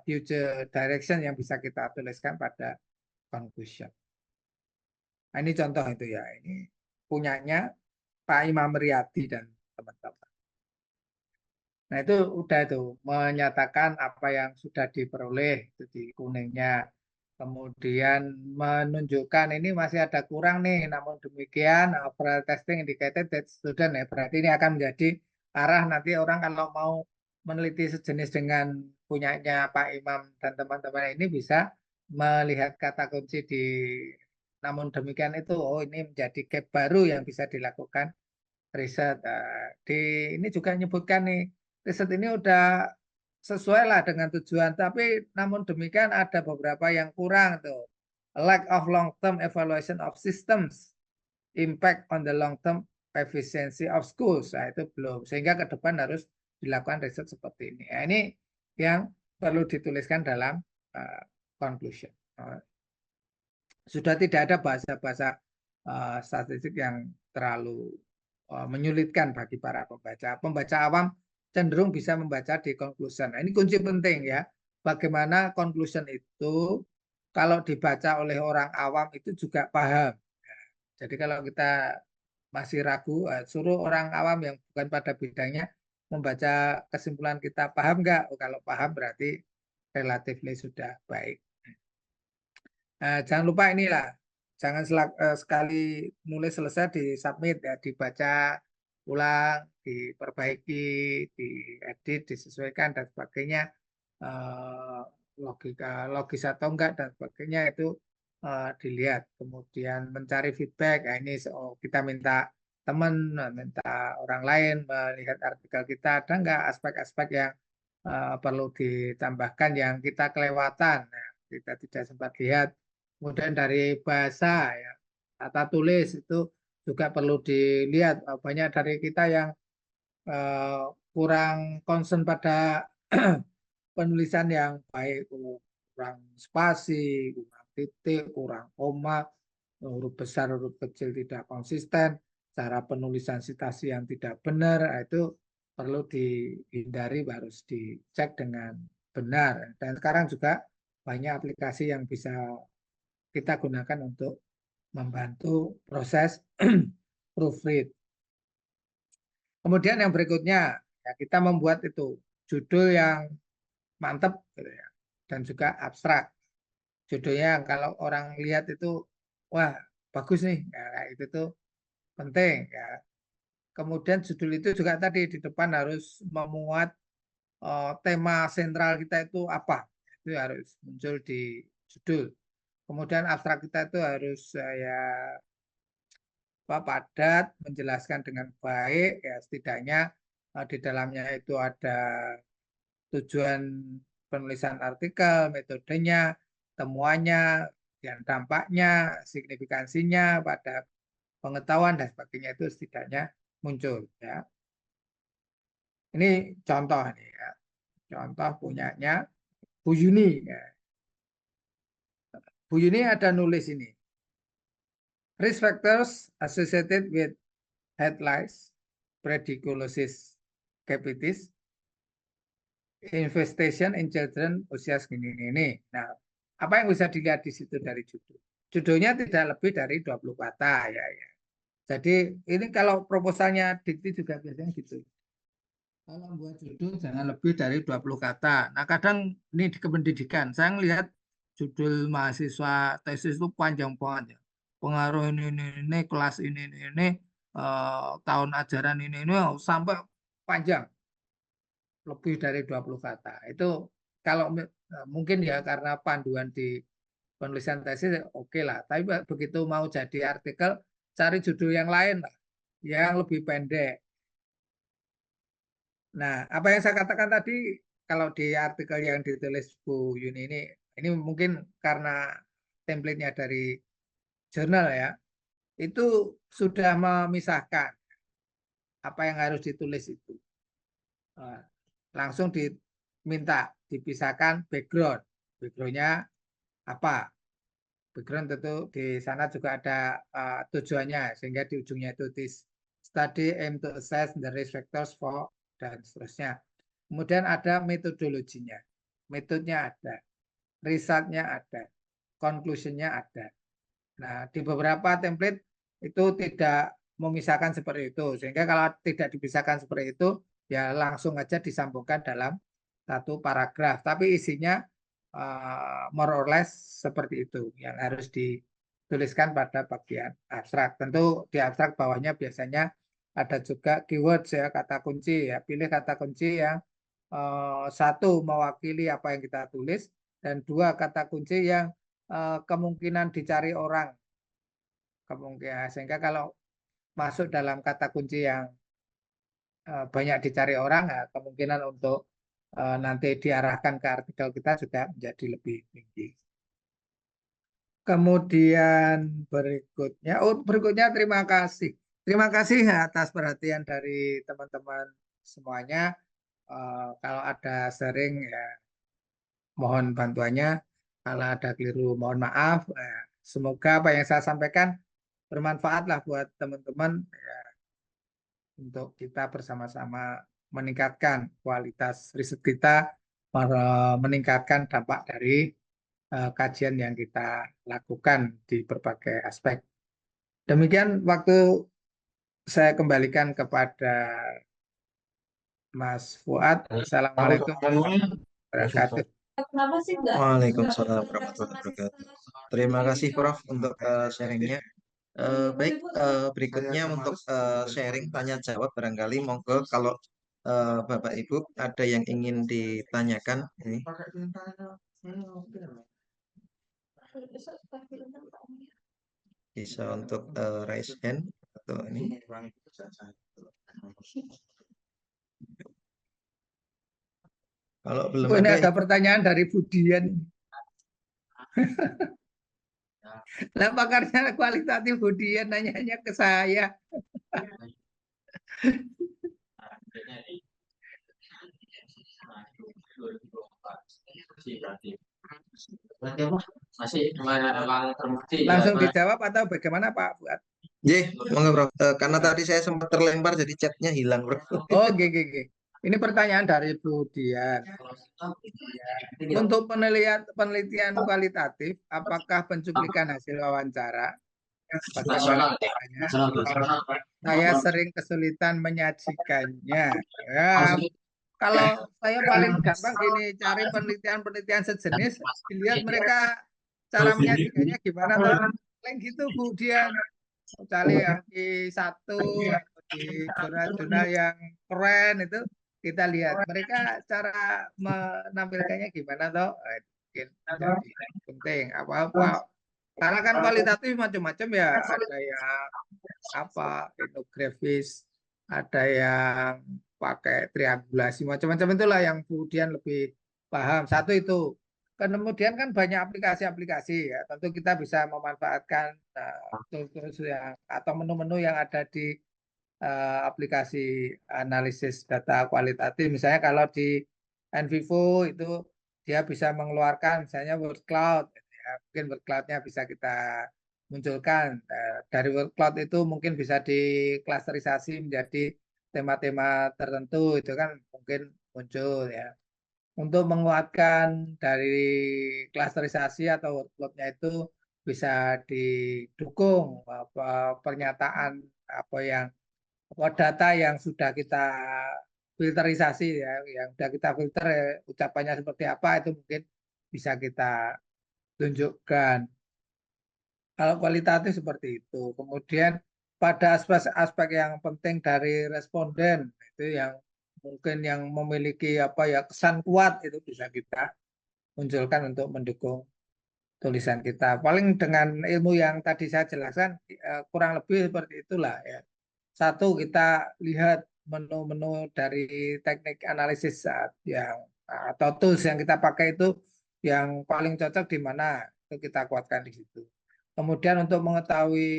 future direction yang bisa kita tuliskan pada conclusion. Nah, ini contoh itu ya, ini punyanya Pak Imam Riyadi dan teman-teman. Nah, itu udah tuh menyatakan apa yang sudah diperoleh itu di kuningnya. Kemudian menunjukkan ini masih ada kurang nih, namun demikian overall testing indicated that student ya, berarti ini akan menjadi arah nanti orang kalau mau meneliti sejenis dengan punyanya Pak Imam dan teman-teman ini bisa melihat kata kunci di, namun demikian itu, oh ini menjadi gap baru yang bisa dilakukan riset. Di ini juga menyebutkan nih, riset ini udah sesuai lah dengan tujuan, tapi namun demikian ada beberapa yang kurang tuh. Lack of long-term evaluation of systems, impact on the long-term efficiency of schools. Nah, itu belum. Sehingga ke depan harus dilakukan riset seperti ini. Nah, ini yang perlu dituliskan dalam conclusion. Sudah tidak ada bahasa-bahasa statistik yang terlalu menyulitkan bagi para pembaca. Pembaca awam cenderung bisa membaca di conclusion. Nah, ini kunci penting ya. Bagaimana conclusion itu kalau dibaca oleh orang awam itu juga paham. Jadi kalau kita masih ragu, suruh orang awam yang bukan pada bidangnya membaca kesimpulan kita, paham nggak? Oh, kalau paham berarti relatif sudah baik. Jangan lupa inilah, jangan sekali nulis selesai di submit ya, dibaca ulang, diperbaiki, diedit, disesuaikan dan sebagainya, logis atau enggak dan sebagainya itu dilihat. Kemudian mencari feedback, nah ini kita minta teman, minta orang lain melihat artikel kita, ada enggak aspek-aspek yang perlu ditambahkan yang kita kelewatan, nah, kita tidak sempat lihat. Kemudian dari bahasa ya, tata tulis itu juga perlu dilihat. Banyak dari kita yang kurang concern pada penulisan yang baik, kurang spasi, kurang titik, kurang koma, huruf besar, huruf kecil tidak konsisten, cara penulisan citasi yang tidak benar, itu perlu dihindari, harus dicek dengan benar. Dan sekarang juga banyak aplikasi yang bisa kita gunakan untuk membantu proses proofread. Kemudian yang berikutnya, ya kita membuat itu judul yang mantap gitu ya, dan juga abstrak. Judulnya kalau orang lihat itu, wah bagus nih, ya, itu tuh penting ya. Kemudian judul itu juga tadi di depan harus memuat tema sentral kita itu apa, itu harus muncul di judul. Kemudian abstrak kita itu harus padat, menjelaskan dengan baik, ya setidaknya di dalamnya itu ada tujuan penulisan artikel, metodenya, temuannya, dan dampaknya, signifikansinya pada pengetahuan dan sebagainya itu setidaknya muncul ya. Ini contoh nih ya. Contoh punyanya Bu Yuni ya. Bu Yuni ada nulis ini. Risk factors associated with head lice, pediculosis capitis, infestation in children usia segini ini. Nah, apa yang bisa dilihat di situ dari judul? Judulnya tidak lebih dari 20 kata ya. Jadi ini kalau proposalnya dikti juga biasanya gitu. Kalau buat judul jangan lebih dari 20 kata. Nah, kadang ini di kependidikan, saya melihat judul mahasiswa tesis itu panjang banget ya. Pengaruh ini kelas ini, tahun ajaran ini, sampai panjang. Lebih dari 20 kata. Itu kalau mungkin ya karena panduan di penulisan tesis oke lah. Tapi begitu mau jadi artikel, cari judul yang lain lah, yang lebih pendek. Nah, apa yang saya katakan tadi, kalau di artikel yang ditulis Bu Yuni ini mungkin karena template-nya dari jurnal ya, itu sudah memisahkan apa yang harus ditulis itu. Langsung diminta dipisahkan background. Backgroundnya apa? Background tentu di sana juga ada tujuannya, sehingga di ujungnya itu this study aim to assess the risk factors for dan seterusnya. Kemudian ada metodologinya, metodenya ada, risetnya ada, conclusionnya ada. Nah, di beberapa template itu tidak memisahkan seperti itu. Sehingga kalau tidak dipisahkan seperti itu, ya langsung aja disambungkan dalam satu paragraf. Tapi isinya more or less seperti itu yang harus dituliskan pada bagian abstrak. Tentu di abstrak bawahnya biasanya ada juga keywords ya, kata kunci ya. Pilih kata kunci yang satu mewakili apa yang kita tulis dan dua kata kunci yang kemungkinan dicari orang kemungkinan sehingga kalau masuk dalam kata kunci yang banyak dicari orang ya, kemungkinan untuk nanti diarahkan ke artikel kita juga menjadi lebih tinggi. Kemudian berikutnya terima kasih. Terima kasih atas perhatian dari teman-teman semuanya. Kalau ada sharing ya mohon bantuannya. Kalau ada keliru mohon maaf. Semoga apa yang saya sampaikan bermanfaat lah buat teman-teman ya, untuk kita bersama-sama meningkatkan kualitas riset kita, meningkatkan dampak dari kajian yang kita lakukan di berbagai aspek. Demikian waktu saya kembalikan kepada Mas Fuad. Assalamualaikum warahmatullahi wabarakatuh. Waalaikumsalam warahmatullahi wabarakatuh. Terima kasih Prof untuk sharingnya. Baik, berikutnya untuk sharing tanya jawab barangkali monggo kalau Bapak Ibu ada yang ingin ditanyakan ini. Bisa untuk raise hand atau ini. Kalau belum Ini ada, ada pertanyaan dari Budian. Nah, pakarnya kualitatif Budian nanya ke saya. Langsung dijawab atau bagaimana Pak Fuad? monggo Bro. Karena tadi saya sempat terlempar jadi chatnya hilang Bro. Oh, GG. Ini pertanyaan dari Budian. Untuk penelitian kualitatif, apakah pencuplikan hasil wawancara? Bagaimana caranya? Saya sering kesulitan menyajikannya. Ya, kalau saya paling gampang gini, cari penelitian-penelitian sejenis, dilihat mereka cara menyajikannya gimana tuh. Paling gitu Bu Dian. Cari yang di satu atau di jurnal-jurnal yang keren itu kita lihat mereka cara menampilkannya gimana toh. Mungkin jadi penting apa-apa. Karena kan kualitatif macam-macam ya, ada yang apa etnografis, ada yang pakai triangulasi macam-macam itulah yang kemudian lebih paham. Satu itu. Kemudian kan banyak aplikasi-aplikasi ya. Tentu kita bisa memanfaatkan tools yang atau menu-menu yang ada di aplikasi analisis data kualitatif. Misalnya kalau di NVivo itu dia bisa mengeluarkan misalnya word cloud. Ya, mungkin word cloud-nya bisa kita munculkan. Dari word cloud itu mungkin bisa diklasterisasi menjadi tema-tema tertentu itu kan mungkin muncul ya. Untuk menguatkan dari klasterisasi atau word cloud-nya itu bisa didukung pernyataan apa yang data yang sudah kita filterisasi ya, yang sudah kita filter ya, ucapannya seperti apa itu mungkin bisa kita tunjukkan. Kalau kualitatif seperti itu. Kemudian pada aspek-aspek yang penting dari responden itu yang mungkin yang memiliki apa ya kesan kuat itu bisa kita munculkan untuk mendukung tulisan kita. Paling dengan ilmu yang tadi saya jelaskan kurang lebih seperti itulah ya. Satu, kita lihat menu-menu dari teknik analisis yang atau tools yang kita pakai itu yang paling cocok di mana itu kita kuatkan di situ. Kemudian untuk mengetahui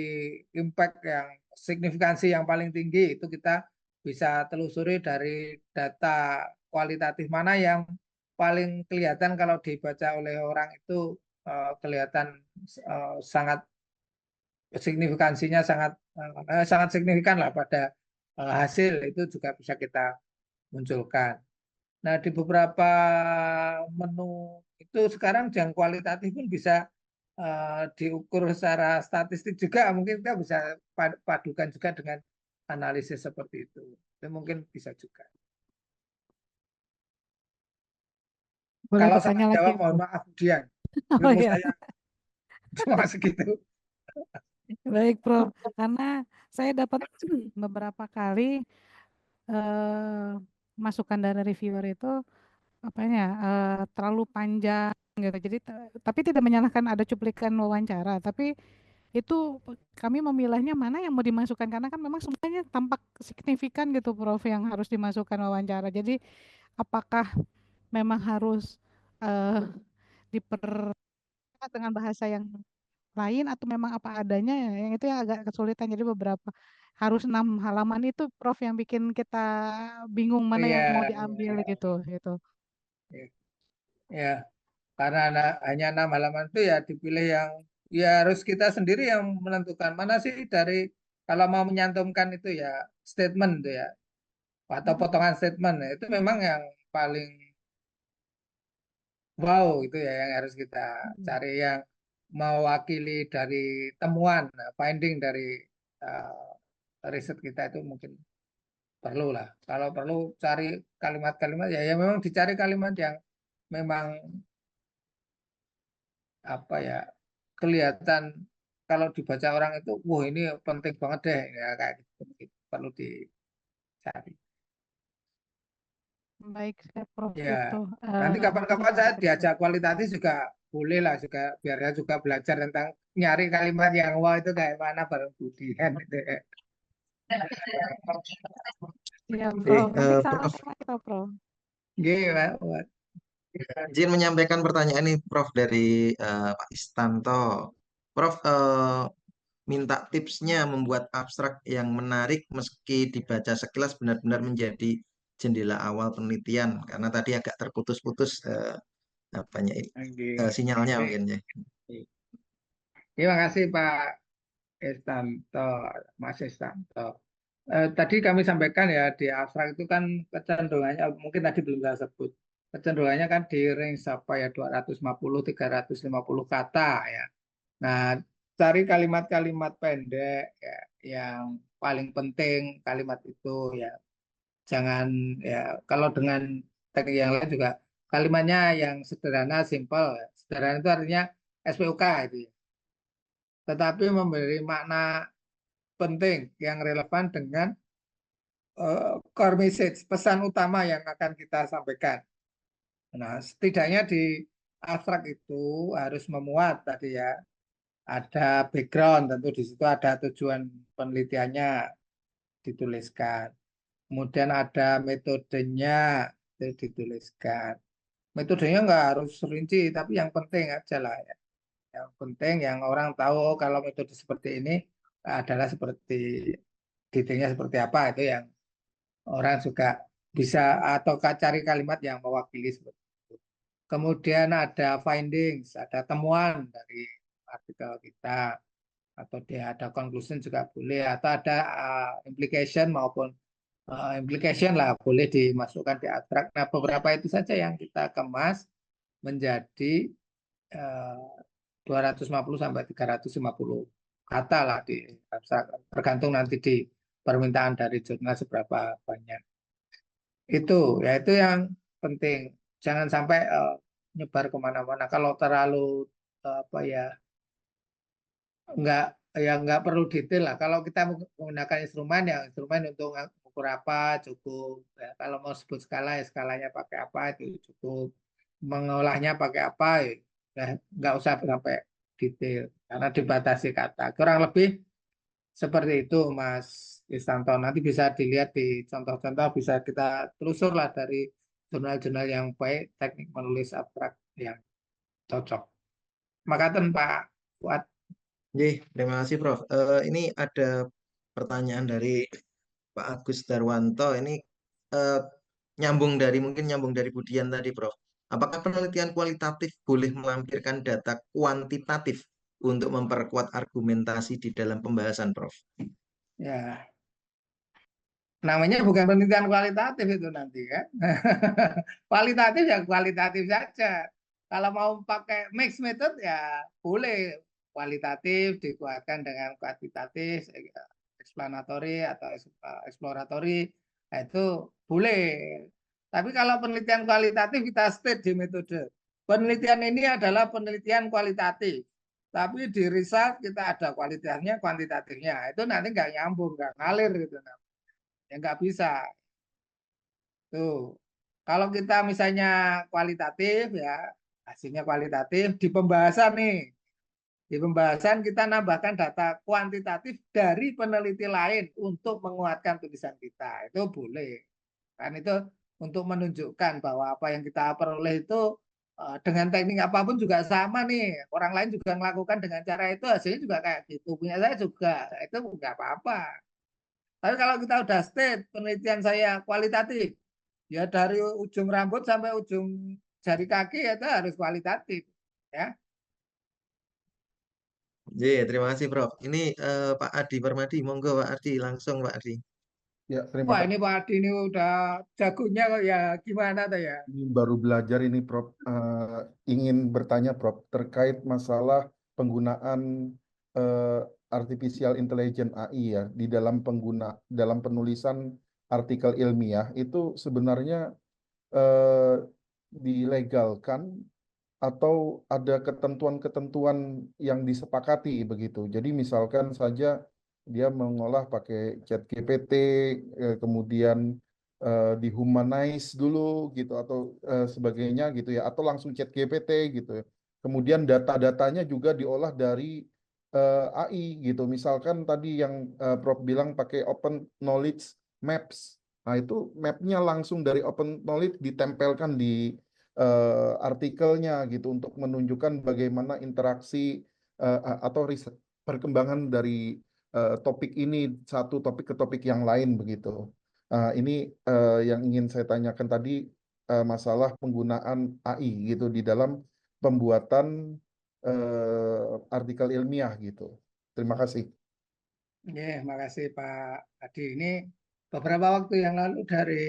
impact yang signifikansi yang paling tinggi itu kita bisa telusuri dari data kualitatif mana yang paling kelihatan kalau dibaca oleh orang itu kelihatan sangat signifikansinya sangat signifikan lah pada hasil itu juga bisa kita munculkan. Nah, di beberapa menu itu sekarang yang kualitatif pun bisa diukur secara statistik juga, mungkin kita bisa padukan juga dengan analisis seperti itu. Itu mungkin bisa juga. Boleh Kalau bertanya salah lagi, jawab, mohon Prof. maaf, Dian. Oh Ilmu ya, saya cuma segitu. baik, Prof. Karena saya dapat beberapa kali masukan dari reviewer itu apanya terlalu panjang gitu. Jadi tapi tidak menyalahkan ada cuplikan wawancara, tapi itu kami memilihnya mana yang mau dimasukkan karena kan memang semuanya tampak signifikan gitu, Prof, yang harus dimasukkan wawancara. Jadi apakah memang harus eh, diperketat dengan bahasa yang lain atau memang apa adanya ya, yang itu yang agak kesulitan. Jadi beberapa harus 6 halaman itu, Prof, yang bikin kita bingung mana Iya, yang mau diambil gitu. iya, iya. Karena hanya 6 halaman itu ya dipilih yang ya harus kita sendiri yang menentukan mana sih dari kalau mau menyantumkan itu ya statement itu ya atau potongan statement ya, itu memang yang paling wow itu ya yang harus kita cari yang mewakili dari temuan finding dari riset kita itu mungkin perlu lah. Kalau perlu cari kalimat-kalimat ya ya memang dicari kalimat yang memang apa ya kelihatan kalau dibaca orang itu wah ini penting banget deh ya kayak gitu mungkin perlu dicari Baik, Prof, ya. itu Nanti kapan-kapan saya informatif. diajak kualitatif juga boleh lah juga biar saya juga belajar tentang nyari kalimat yang wah itu kayak mana bareng Budian itu. Iya, Eh, Prof. Nanti sama Prof, tema kita, Prof. Gimana, Pak? izin menyampaikan pertanyaan ini Prof dari Pak Istanto. Prof, minta tipsnya membuat abstrak yang menarik meski dibaca sekilas benar-benar menjadi jendela awal penelitian karena tadi agak terputus-putus apanya Oke. sinyalnya Oke. mungkin ya. Terima kasih Pak Istanto, Mas Istanto. Tadi kami sampaikan ya di abstrak itu kan kecenderungannya mungkin tadi belum saya sebut. Kecenderungannya kan di range apa ya 250-350 kata ya. Nah, cari kalimat-kalimat pendek ya, yang paling penting kalimat itu ya. Jangan ya kalau dengan teknik yang lain juga kalimatnya yang sederhana, simple. Sederhana itu artinya SPOK itu ya. Tetapi memberi makna penting yang relevan dengan core message, pesan utama yang akan kita sampaikan. Nah, setidaknya di abstrak itu harus memuat tadi ya, ada background, tentu di situ ada tujuan penelitiannya dituliskan. Kemudian ada metodenya dituliskan. Metodenya nggak harus rinci, tapi yang penting aja lah ya. Yang penting yang orang tahu oh, kalau metode seperti ini adalah seperti detailnya seperti apa itu yang orang juga bisa atau cari kalimat yang mewakili seperti itu. Kemudian ada findings, ada temuan dari artikel kita atau dia ada conclusion juga boleh atau ada implication maupun implication lah boleh dimasukkan di abstrak. Nah, beberapa itu saja yang kita kemas menjadi 250 sampai 350 kata lah di abstrak. Tergantung nanti di permintaan dari jurnal seberapa banyak. Itu ya itu yang penting. Jangan sampai nyebar kemana-mana. Kalau terlalu apa ya nggak nggak perlu detail lah. Kalau kita menggunakan instrumen ya instrumen untuk ukur apa cukup. Ya, kalau mau sebut skala ya skalanya pakai apa itu cukup. Mengolahnya pakai apa ya nggak usah sampai detail karena dibatasi kata. Kurang lebih seperti itu Mas Istanto. Nanti bisa dilihat di contoh-contoh bisa kita telusur lah dari jurnal-jurnal yang baik teknik menulis abstrak yang cocok. Makasih Pak Fuad. Terima kasih Prof. Ini ada pertanyaan dari Pak Agus Darwanto. Ini eh, mungkin nyambung dari Budian tadi Prof. Apakah penelitian kualitatif boleh melampirkan data kuantitatif untuk memperkuat argumentasi di dalam pembahasan Prof? Ya, namanya bukan penelitian kualitatif itu nanti kan. Kualitatif ya kualitatif saja. Kalau mau pakai mix method ya boleh kualitatif dikuatkan dengan kuantitatif, explanatory atau exploratory, nah itu boleh. Tapi kalau penelitian kualitatif kita state di metode. Penelitian ini adalah penelitian kualitatif. Tapi di result kita ada kualitasnya, kuantitatifnya. Itu nanti nggak nyambung, nggak ngalir gitu. Ya nggak bisa. Tuh. Kalau kita misalnya kualitatif ya, hasilnya kualitatif di pembahasan nih. Di pembahasan kita nambahkan data kuantitatif dari peneliti lain untuk menguatkan tulisan kita. Itu boleh. Kan itu untuk menunjukkan bahwa apa yang kita peroleh itu dengan teknik apapun juga sama nih. Orang lain juga melakukan dengan cara itu, hasilnya juga kayak gitu. Punya saya juga. Itu nggak apa-apa. Tapi kalau kita udah state penelitian saya kualitatif, ya dari ujung rambut sampai ujung jari kaki ya itu harus kualitatif. Ya. Terima kasih Prof. Ini Pak Adi Permadi, monggo Pak Adi, langsung Pak Adi. Ya, terima Wah kasih. ini Pak Adi ini udah jagonya kok ya gimana tuh ya? Ini baru belajar ini, Prof. Ingin bertanya, Prof, terkait masalah penggunaan eh, artificial intelligence AI ya di dalam penulisan artikel ilmiah itu sebenarnya eh, dilegalkan atau ada ketentuan-ketentuan yang disepakati begitu. Jadi misalkan saja dia mengolah pakai ChatGPT, kemudian dihumanize dulu gitu atau sebagainya gitu ya, atau langsung ChatGPT gitu ya. Kemudian data-datanya juga diolah dari AI gitu. Misalkan tadi yang Prof bilang pakai Open Knowledge Maps. Nah, itu mapnya langsung dari Open Knowledge ditempelkan di artikelnya gitu untuk menunjukkan bagaimana interaksi atau riset perkembangan dari topik ini satu topik ke topik yang lain begitu. Ini yang ingin saya tanyakan tadi masalah penggunaan AI gitu di dalam pembuatan artikel ilmiah gitu. Terima kasih. Ya, makasih Pak Adi. Ini beberapa waktu yang lalu dari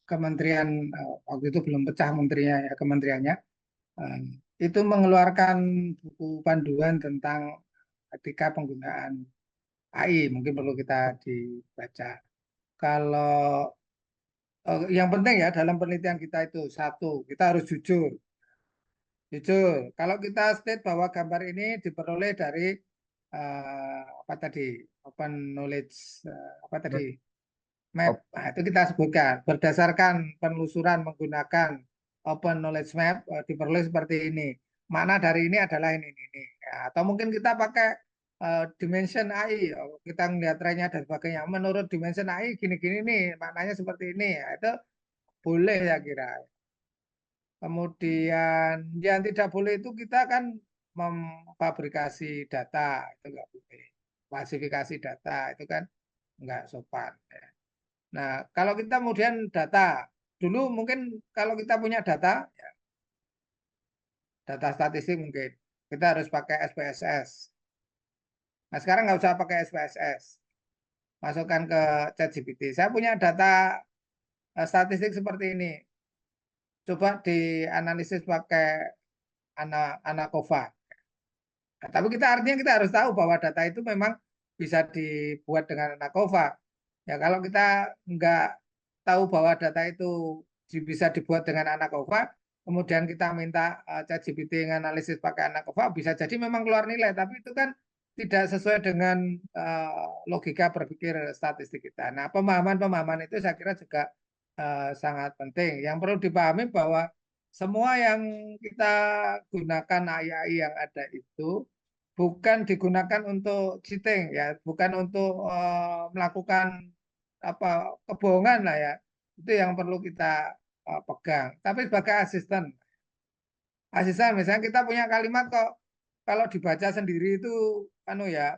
Kementerian, waktu itu belum pecah menterinya ya, kementeriannya, eh, itu mengeluarkan buku panduan tentang etika penggunaan AI. Mungkin perlu kita dibaca. Kalau yang penting ya dalam penelitian kita itu satu, kita harus jujur. Jujur, kalau kita state bahwa gambar ini diperoleh dari apa tadi, open knowledge, apa tadi, map. Nah, itu kita sebutkan berdasarkan penelusuran menggunakan open knowledge map diperoleh seperti ini. Makna dari ini adalah ini. Ya, atau mungkin kita pakai dimension AI, kita melihat trennya dan sebagainya. Menurut dimension AI gini-gini nih, maknanya seperti ini. Ya, itu boleh ya kira. Kemudian yang tidak boleh itu kita kan memfabrikasi data, itu nggak boleh. Klasifikasi data itu kan nggak sopan. Ya. Nah, kalau kita kemudian data, dulu mungkin kalau kita punya data, ya, data statistik mungkin, kita harus pakai SPSS. Nah, sekarang nggak usah pakai SPSS. Masukkan ke ChatGPT. Saya punya data statistik seperti ini. Coba dianalisis pakai Anakova. Nah, tapi artinya kita harus tahu bahwa data itu memang bisa dibuat dengan Anakova. Ya kalau kita nggak tahu bahwa data itu bisa dibuat dengan Anakova, kemudian kita minta ChatGPT analisis pakai Anakova, bisa jadi memang keluar nilai, tapi itu kan tidak sesuai dengan logika berpikir statistik kita. Nah, pemahaman itu saya kira juga sangat penting. Yang perlu dipahami bahwa semua yang kita gunakan AI yang ada itu bukan digunakan untuk cheating ya, bukan untuk melakukan apa kebohongan lah ya. Itu yang perlu kita pegang. Tapi sebagai asisten misalnya kita punya kalimat kok kalau dibaca sendiri itu anu ya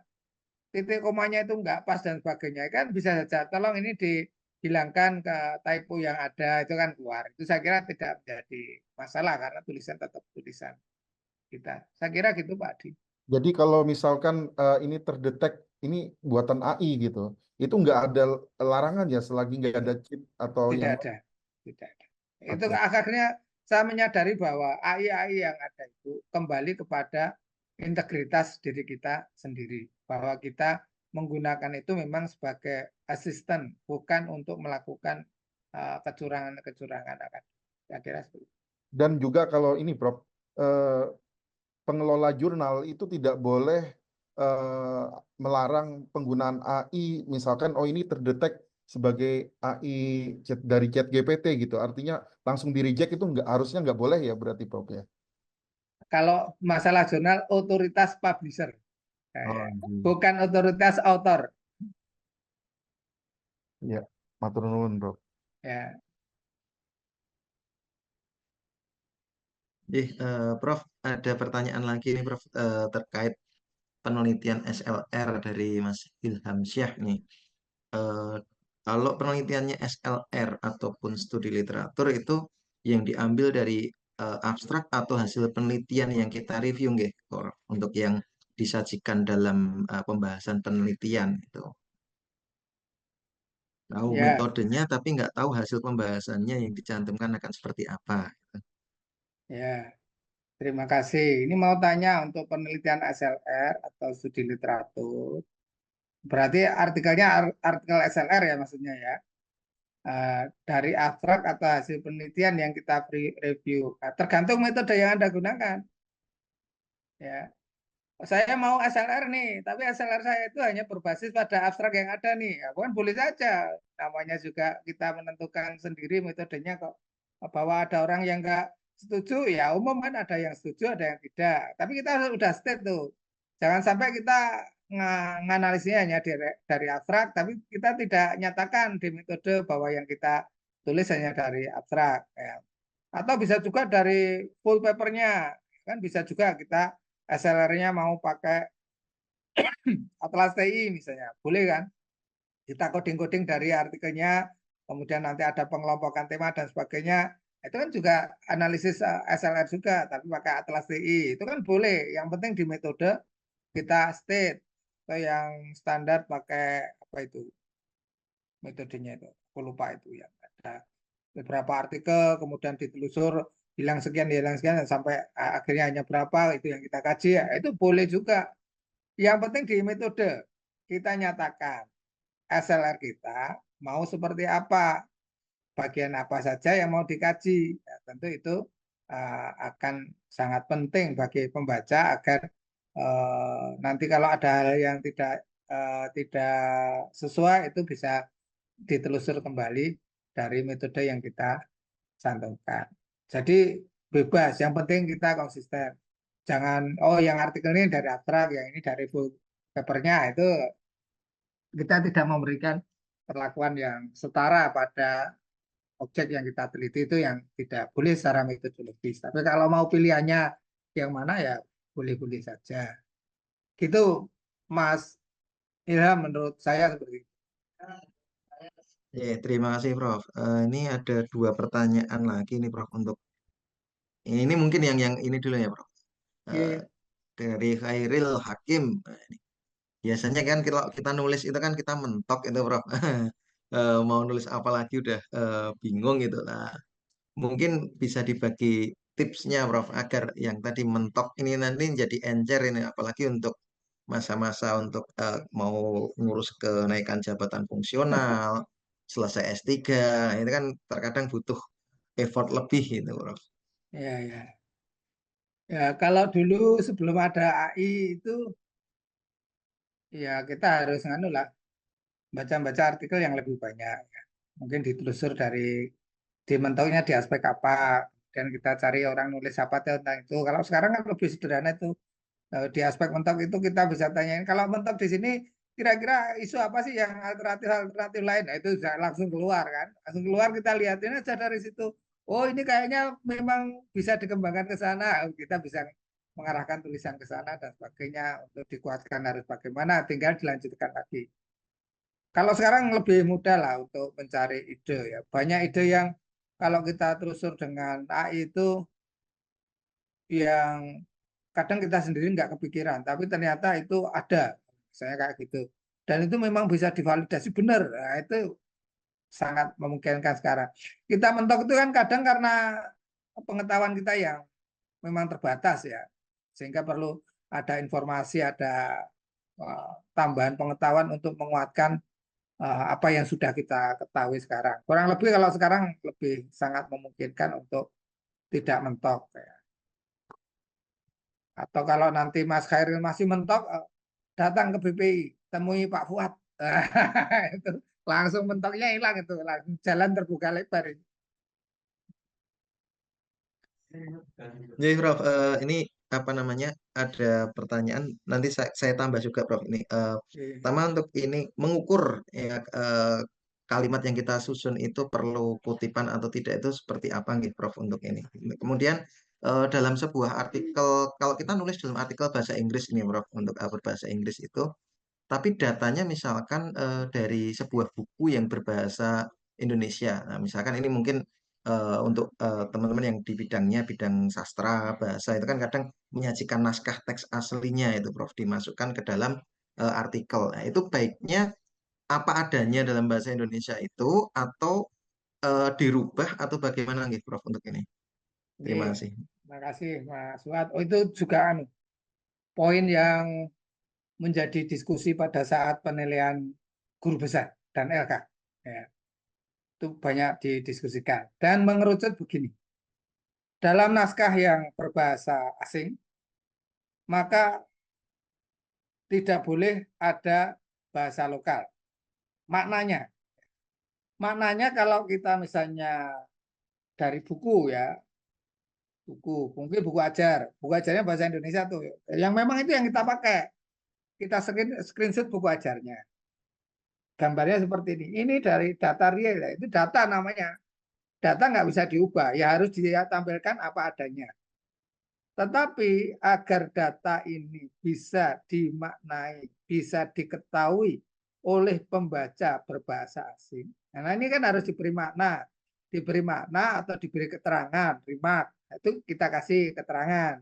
titik komanya itu enggak pas dan sebagainya kan bisa saja tolong ini dihilangkan ke typo yang ada itu kan keluar. Itu saya kira tidak menjadi masalah karena tulisan tetap tulisan kita. Saya kira gitu Pak Adi. Jadi kalau misalkan ini terdetek ini buatan AI gitu, itu nggak ada larangan ya selagi nggak ada chip atau Tidak yang ada, tidak ada. Itu Oke. akhirnya saya menyadari bahwa AI yang ada itu kembali kepada integritas diri kita sendiri, bahwa kita menggunakan itu memang sebagai asisten, bukan untuk melakukan kecurangan-kecurangan akademik. Saya kira seperti itu. Dan juga kalau ini Prof, pengelola jurnal itu tidak boleh melarang penggunaan AI, misalkan oh ini terdetek sebagai AI dari ChatGPT gitu, artinya langsung di reject itu harusnya nggak boleh ya berarti Prof ya. Kalau masalah jurnal, otoritas publisher, bukan otoritas author. Ya, matur nuwun Prof. Ya, Prof, ada pertanyaan lagi nih Prof, terkait penelitian SLR dari Mas Ilham Syah nih. Eh, Kalau penelitiannya SLR ataupun studi literatur itu yang diambil dari abstrak atau hasil penelitian yang kita review nggih, Prof, untuk yang disajikan dalam pembahasan penelitian itu. Tahu ya, metodenya tapi nggak tahu hasil pembahasannya yang dicantumkan akan seperti apa. ya. Terima kasih. Ini mau tanya untuk penelitian SLR atau studi literatur. Berarti artikelnya artikel SLR ya maksudnya ya. Dari abstrak atau hasil penelitian yang kita review. Nah, tergantung metode yang Anda gunakan. Ya. Saya mau SLR nih, tapi SLR saya itu hanya berbasis pada abstrak yang ada nih. Ya, kan boleh saja. Namanya juga kita menentukan sendiri metodenya kok. Bahwa ada orang yang nggak setuju, ya umum kan ada yang setuju, ada yang tidak. Tapi kita udah state tuh. Jangan sampai kita nganalisnya hanya dari abstrak, tapi kita tidak nyatakan di metode bahwa yang kita tulis hanya dari abstrak. Ya. Atau bisa juga dari full papernya. Kan bisa juga kita SLR-nya mau pakai Atlas TI misalnya, boleh kan? Kita coding-coding dari artikelnya, kemudian nanti ada pengelompokan tema dan sebagainya. Itu kan juga analisis SLR juga, tapi pakai Atlas TI. Itu kan boleh. Yang penting di metode kita state. Atau yang standar pakai apa itu? Metodenya itu. Aku lupa itu yang ada beberapa artikel, kemudian ditelusur, hilang sekian, sampai akhirnya hanya berapa, itu yang kita kaji. Ya, itu boleh juga. Yang penting di metode kita nyatakan SLR kita mau seperti apa, bagian apa saja yang mau dikaji. Ya, tentu itu akan sangat penting bagi pembaca agar nanti kalau ada hal yang tidak sesuai itu bisa ditelusur kembali dari metode yang kita cantumkan. Jadi bebas, yang penting kita konsisten. Jangan, oh yang artikel ini dari abstrak, yang ini dari full papernya, itu kita tidak memberikan perlakuan yang setara pada objek yang kita teliti, itu yang tidak boleh secara metodologis. Tapi kalau mau pilihannya yang mana ya boleh-boleh saja. Gitu Mas Ilham, menurut saya seperti itu. Terima kasih Prof. Ini ada 2 pertanyaan lagi nih Prof, untuk ini mungkin yang ini dulu ya Prof. Eh, dari Khairil Hakim. Biasanya kan kalau kita nulis itu kan kita mentok itu Prof. Mau nulis apa lagi udah bingung gitu. Nah, mungkin bisa dibagi tipsnya Prof, agar yang tadi mentok ini nanti jadi encer ini, apalagi untuk masa-masa untuk mau ngurus kenaikan jabatan fungsional, selesai S3, itu kan terkadang butuh effort lebih gitu Prof. Ya, ya. Ya, kalau dulu sebelum ada AI itu ya kita harus nganu lah, baca-baca artikel yang lebih banyak. Ya. Mungkin ditelusur dari dimentoknya di aspek apa, dan kita cari orang nulis apa tentang itu. Kalau sekarang kan lebih sederhana itu. Di aspek mentok itu kita bisa tanyain, kalau mentok di sini kira-kira isu apa sih yang alternatif lain. Nah, itu langsung keluar kan. Langsung keluar, kita lihatin aja dari situ. Oh, ini kayaknya memang bisa dikembangkan ke sana. Kita bisa mengarahkan tulisan ke sana dan sebagainya. Untuk dikuatkan harus bagaimana, tinggal dilanjutkan lagi. Kalau sekarang lebih mudah lah untuk mencari ide ya. Banyak ide yang kalau kita telusur dengan AI itu yang kadang kita sendiri nggak kepikiran, tapi ternyata itu ada, saya kayak gitu. Dan itu memang bisa divalidasi benar. Nah, itu sangat memungkinkan sekarang. Kita mentok itu kan kadang karena pengetahuan kita yang memang terbatas ya, sehingga perlu ada informasi, ada tambahan pengetahuan untuk menguatkan apa yang sudah kita ketahui sekarang. Kurang lebih kalau sekarang lebih sangat memungkinkan untuk tidak mentok ya. Atau kalau nanti Mas Khairil masih mentok, datang ke BPI, temui Pak Fuad. Itu langsung mentoknya hilang, itu langsung jalan terbuka lebar. Jadi Prof, ini apa namanya, ada pertanyaan nanti saya tambah juga Prof ini. Pertama untuk ini mengukur ya, kalimat yang kita susun itu perlu kutipan atau tidak itu seperti apa gitu Prof untuk ini. Kemudian dalam sebuah artikel, kalau kita nulis dalam artikel bahasa Inggris ini Prof, untuk berbahasa Inggris itu, tapi datanya misalkan dari sebuah buku yang berbahasa Indonesia. Nah, misalkan ini mungkin untuk teman-teman yang di bidangnya, bidang sastra, bahasa, itu kan kadang menyajikan naskah teks aslinya itu Prof, dimasukkan ke dalam artikel. Nah, itu baiknya apa adanya dalam bahasa Indonesia itu, atau dirubah, atau bagaimana gitu Prof untuk ini? Terima kasih. Terima kasih Mas Fuad. Oh, itu juga poin yang menjadi diskusi pada saat penilaian guru besar dan LK. Ya, itu banyak didiskusikan. Dan mengerucut begini, dalam naskah yang berbahasa asing, maka tidak boleh ada bahasa lokal. Maknanya kalau kita misalnya dari buku ya, mungkin buku ajarnya bahasa Indonesia tuh, yang memang itu yang kita pakai, kita screenshot buku ajarnya. Gambarnya seperti ini. Ini dari data real, ya. Itu data namanya. Data nggak bisa diubah, ya harus ditampilkan apa adanya. Tetapi agar data ini bisa dimaknai, bisa diketahui oleh pembaca berbahasa asing. Nah, ini kan harus diberi makna atau diberi keterangan, remark. Itu kita kasih keterangan.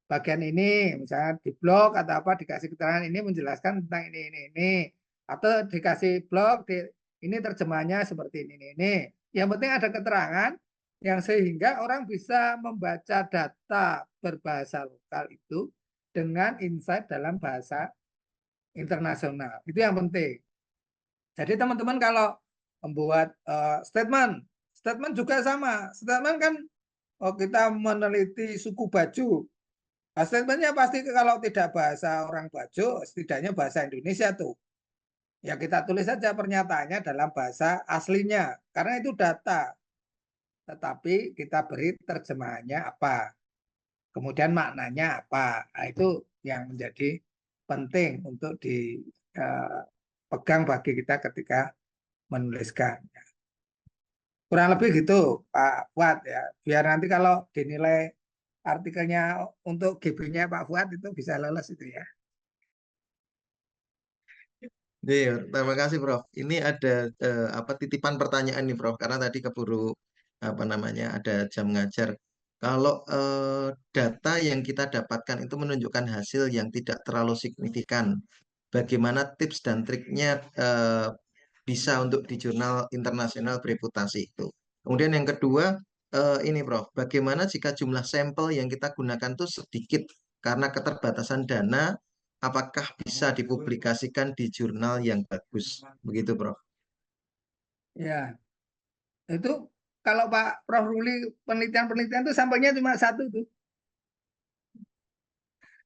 Bagian ini, misalnya di blog atau apa, dikasih keterangan ini menjelaskan tentang ini. Atau dikasih blog, ini terjemahnya seperti ini. Yang penting ada keterangan yang sehingga orang bisa membaca data berbahasa lokal itu dengan insight dalam bahasa internasional. Itu yang penting. Jadi teman-teman kalau membuat statement juga sama. Statement kan kita meneliti suku Bajo. Nah, statementnya pasti kalau tidak bahasa orang Bajo, setidaknya bahasa Indonesia tuh. Ya kita tulis saja pernyataannya dalam bahasa aslinya, karena itu data. Tetapi kita beri terjemahannya apa, kemudian maknanya apa. Nah, itu yang menjadi penting untuk dipegang bagi kita ketika menuliskan. Kurang lebih gitu Pak Fuad ya. Biar nanti kalau dinilai artikelnya untuk GB-nya Pak Fuad itu bisa lolos itu ya. Iya, terima kasih Prof. Ini ada apa titipan pertanyaan nih Prof, karena tadi keburu apa namanya ada jam ngajar. Kalau data yang kita dapatkan itu menunjukkan hasil yang tidak terlalu signifikan, bagaimana tips dan triknya bisa untuk di jurnal internasional bereputasi itu? Kemudian yang kedua, ini Prof, bagaimana jika jumlah sampel yang kita gunakan itu sedikit karena keterbatasan dana? Apakah bisa dipublikasikan di jurnal yang bagus? Begitu, Prof. Ya, itu kalau Pak Prof Ruli penelitian itu sampelnya cuma satu tuh.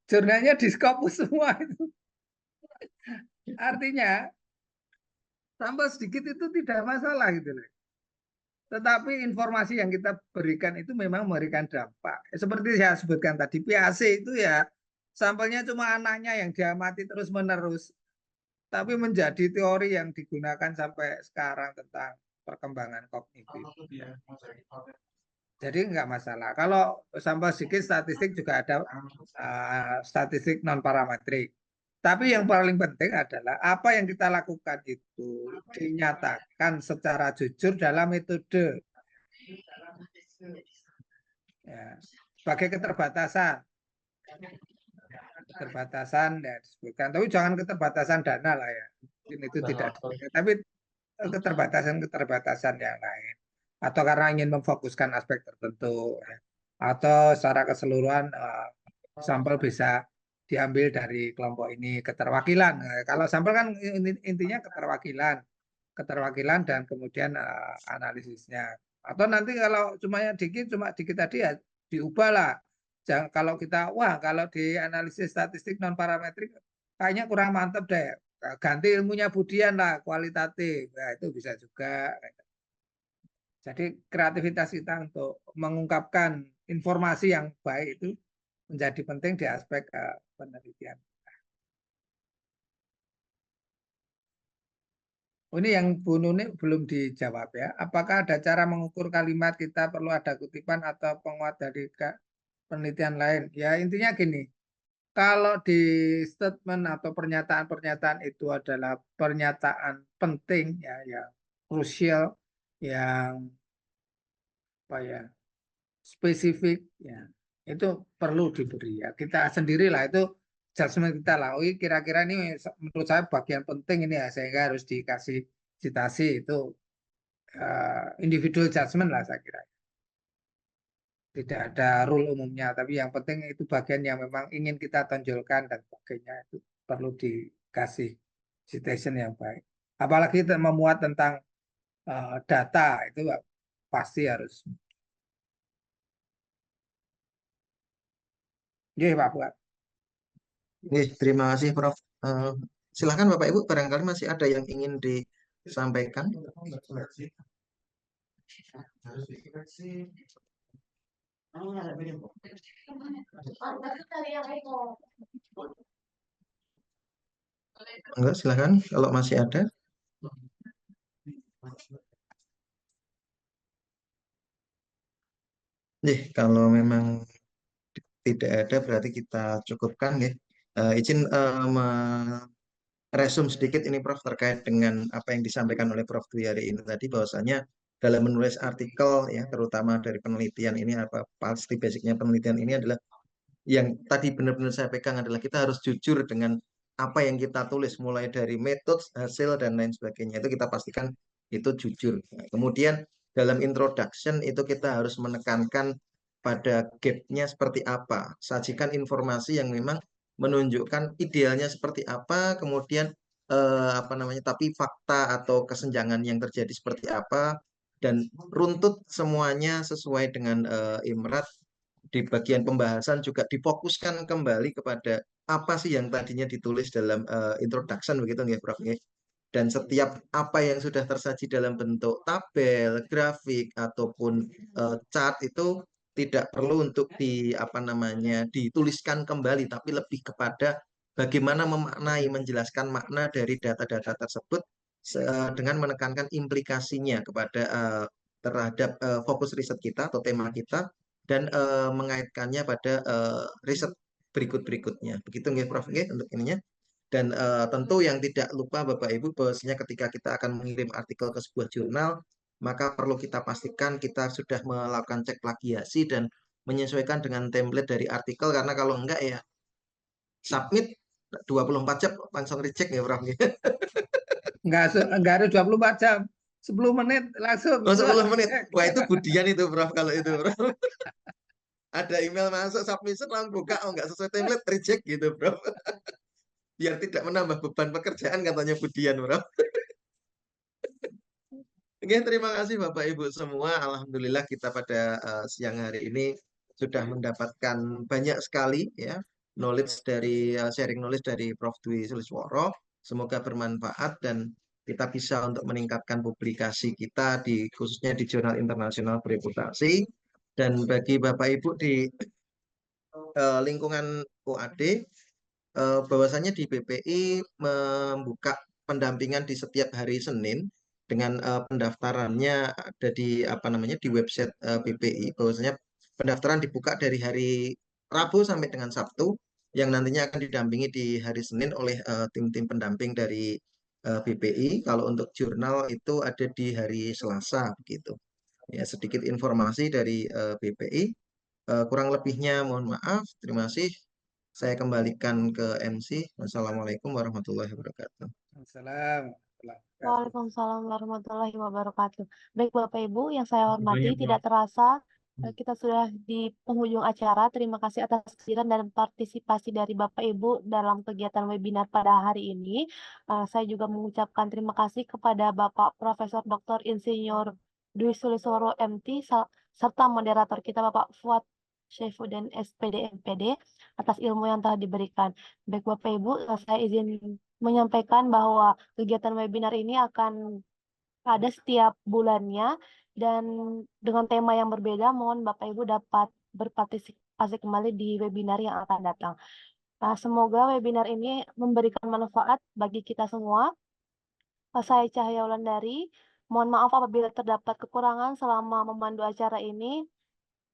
Jurnalnya di Scopus semua itu. Artinya sampel sedikit itu tidak masalah gitu loh. Tetapi informasi yang kita berikan itu memang memberikan dampak. Seperti saya sebutkan tadi, PAC itu ya sampelnya cuma anaknya yang diamati terus-menerus. Tapi menjadi teori yang digunakan sampai sekarang tentang perkembangan kognitif. Jadi nggak masalah. Kalau sampel sedikit statistik juga ada statistik non parametrik. Tapi yang paling penting adalah apa yang kita lakukan itu dinyatakan secara jujur dalam metode. Ya, sebagai keterbatasan ya disebutkan. Tapi jangan keterbatasan dana lah ya. Itu tidak. Tapi keterbatasan yang lain. Atau karena ingin memfokuskan aspek tertentu. Ya. atau secara keseluruhan sampel bisa diambil dari kelompok ini keterwakilan. Nah, kalau sampel kan intinya keterwakilan dan kemudian analisisnya. Atau nanti kalau cuma dikit tadi ya diubah lah. Jangan, kalau kita kalau di analisis statistik non parametrik kayaknya kurang mantap deh. Ganti ilmunya Budian lah, kualitatif. Nah, itu bisa juga. Jadi kreativitas kita untuk mengungkapkan informasi yang baik itu menjadi penting di aspek penelitian. Ini yang Bu Nuni belum dijawab ya. Apakah ada cara mengukur kalimat kita perlu ada kutipan atau penguat dari penelitian lain? Ya intinya gini, kalau di statement atau pernyataan-pernyataan itu adalah pernyataan penting ya, yang krusial, yang apa ya, spesifik ya, itu perlu diberi ya. Kita sendirilah itu judgement kita lah. Oh, kira-kira ini menurut saya bagian penting ini ya, sehingga harus dikasih citasi itu individual judgment lah saya kira. Tidak ada rule umumnya, tapi yang penting itu bagian yang memang ingin kita tonjolkan dan sebagainya itu perlu dikasih citation yang baik. Apalagi memuat tentang data itu pasti harus. Oke, Pak Fuad. Terima kasih Prof. Silakan Bapak Ibu, barangkali masih ada yang ingin disampaikan. Enggak, silakan kalau masih ada. Kalau memang tidak ada berarti kita cukupkan ya. Izin meresum sedikit ini Prof terkait dengan apa yang disampaikan oleh Prof Dwi hari ini tadi, bahwasanya dalam menulis artikel ya, terutama dari penelitian ini, apa pasti basicnya penelitian ini adalah yang tadi benar-benar saya pegang adalah kita harus jujur dengan apa yang kita tulis, mulai dari metode, hasil, dan lain sebagainya. Itu kita pastikan itu jujur. Nah, kemudian dalam introduction itu kita harus menekankan pada gap-nya seperti apa. Sajikan informasi yang memang menunjukkan idealnya seperti apa, kemudian tapi fakta atau kesenjangan yang terjadi seperti apa, dan runtut semuanya sesuai dengan IMRAT. Di bagian pembahasan juga difokuskan kembali kepada apa sih yang tadinya ditulis dalam introduction begitu ya Prof. Dan setiap apa yang sudah tersaji dalam bentuk tabel, grafik ataupun chart itu tidak perlu untuk dituliskan kembali, tapi lebih kepada bagaimana memaknai, menjelaskan makna dari data-data tersebut dengan menekankan implikasinya kepada terhadap fokus riset kita atau tema kita, dan mengaitkannya pada riset berikut-berikutnya. Begitu nggih Prof nggih untuk ininya. Dan tentu yang tidak lupa Bapak Ibu, bahwasanya ketika kita akan mengirim artikel ke sebuah jurnal, maka perlu kita pastikan kita sudah melakukan cek plagiasi dan menyesuaikan dengan template dari artikel, karena kalau enggak ya submit 24 jam langsung reject ya Prof. Enggak ada 24 jam. 10 menit langsung. Oh, 10 menit. Wah, itu Budian itu Prof kalau itu Prof. Ada email masuk submission langsung buka, oh enggak sesuai template reject gitu Prof. Biar tidak menambah beban pekerjaan katanya Budian Prof. Oke, terima kasih Bapak Ibu semua. Alhamdulillah kita pada siang hari ini sudah mendapatkan banyak sekali ya knowledge dari sharing knowledge dari Prof Dwi Sulisworo. Semoga bermanfaat dan kita bisa untuk meningkatkan publikasi kita khususnya di jurnal internasional bereputasi. Dan bagi Bapak Ibu di lingkungan OAD, bahwasanya di BPI membuka pendampingan di setiap hari Senin dengan pendaftarannya ada di website BPI, bahwasanya pendaftaran dibuka dari hari Rabu sampai dengan Sabtu, yang nantinya akan didampingi di hari Senin oleh tim-tim pendamping dari BPI. Kalau untuk jurnal itu ada di hari Selasa begitu. Ya, sedikit informasi dari BPI. Kurang lebihnya mohon maaf. Terima kasih. Saya kembalikan ke MC. Wassalamualaikum warahmatullahi wabarakatuh. Assalamualaikum. Waalaikumsalam warahmatullahi wabarakatuh. Baik Bapak Ibu yang saya hormati, Banyak, Prof. tidak terasa Kita sudah di penghujung acara. Terima kasih atas kehadiran dan partisipasi dari Bapak Ibu dalam kegiatan webinar pada hari ini. Saya juga mengucapkan terima kasih kepada Bapak Profesor Dr. Insinyur Dwi Sulisoro MT serta moderator kita Bapak Fuad Syaifuddin SPD MPD atas ilmu yang telah diberikan. Baik Bapak Ibu, saya izin menyampaikan bahwa kegiatan webinar ini akan ada setiap bulannya dan dengan tema yang berbeda. Mohon Bapak Ibu dapat berpartisipasi kembali di webinar yang akan datang. Semoga webinar ini memberikan manfaat bagi kita semua. Saya Cahaya Wulandari. Mohon maaf apabila terdapat kekurangan selama memandu acara ini.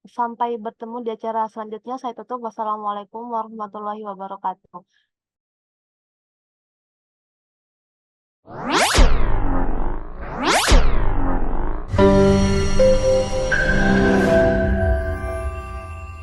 Sampai bertemu di acara selanjutnya. Saya tutup. Wassalamualaikum warahmatullahi wabarakatuh.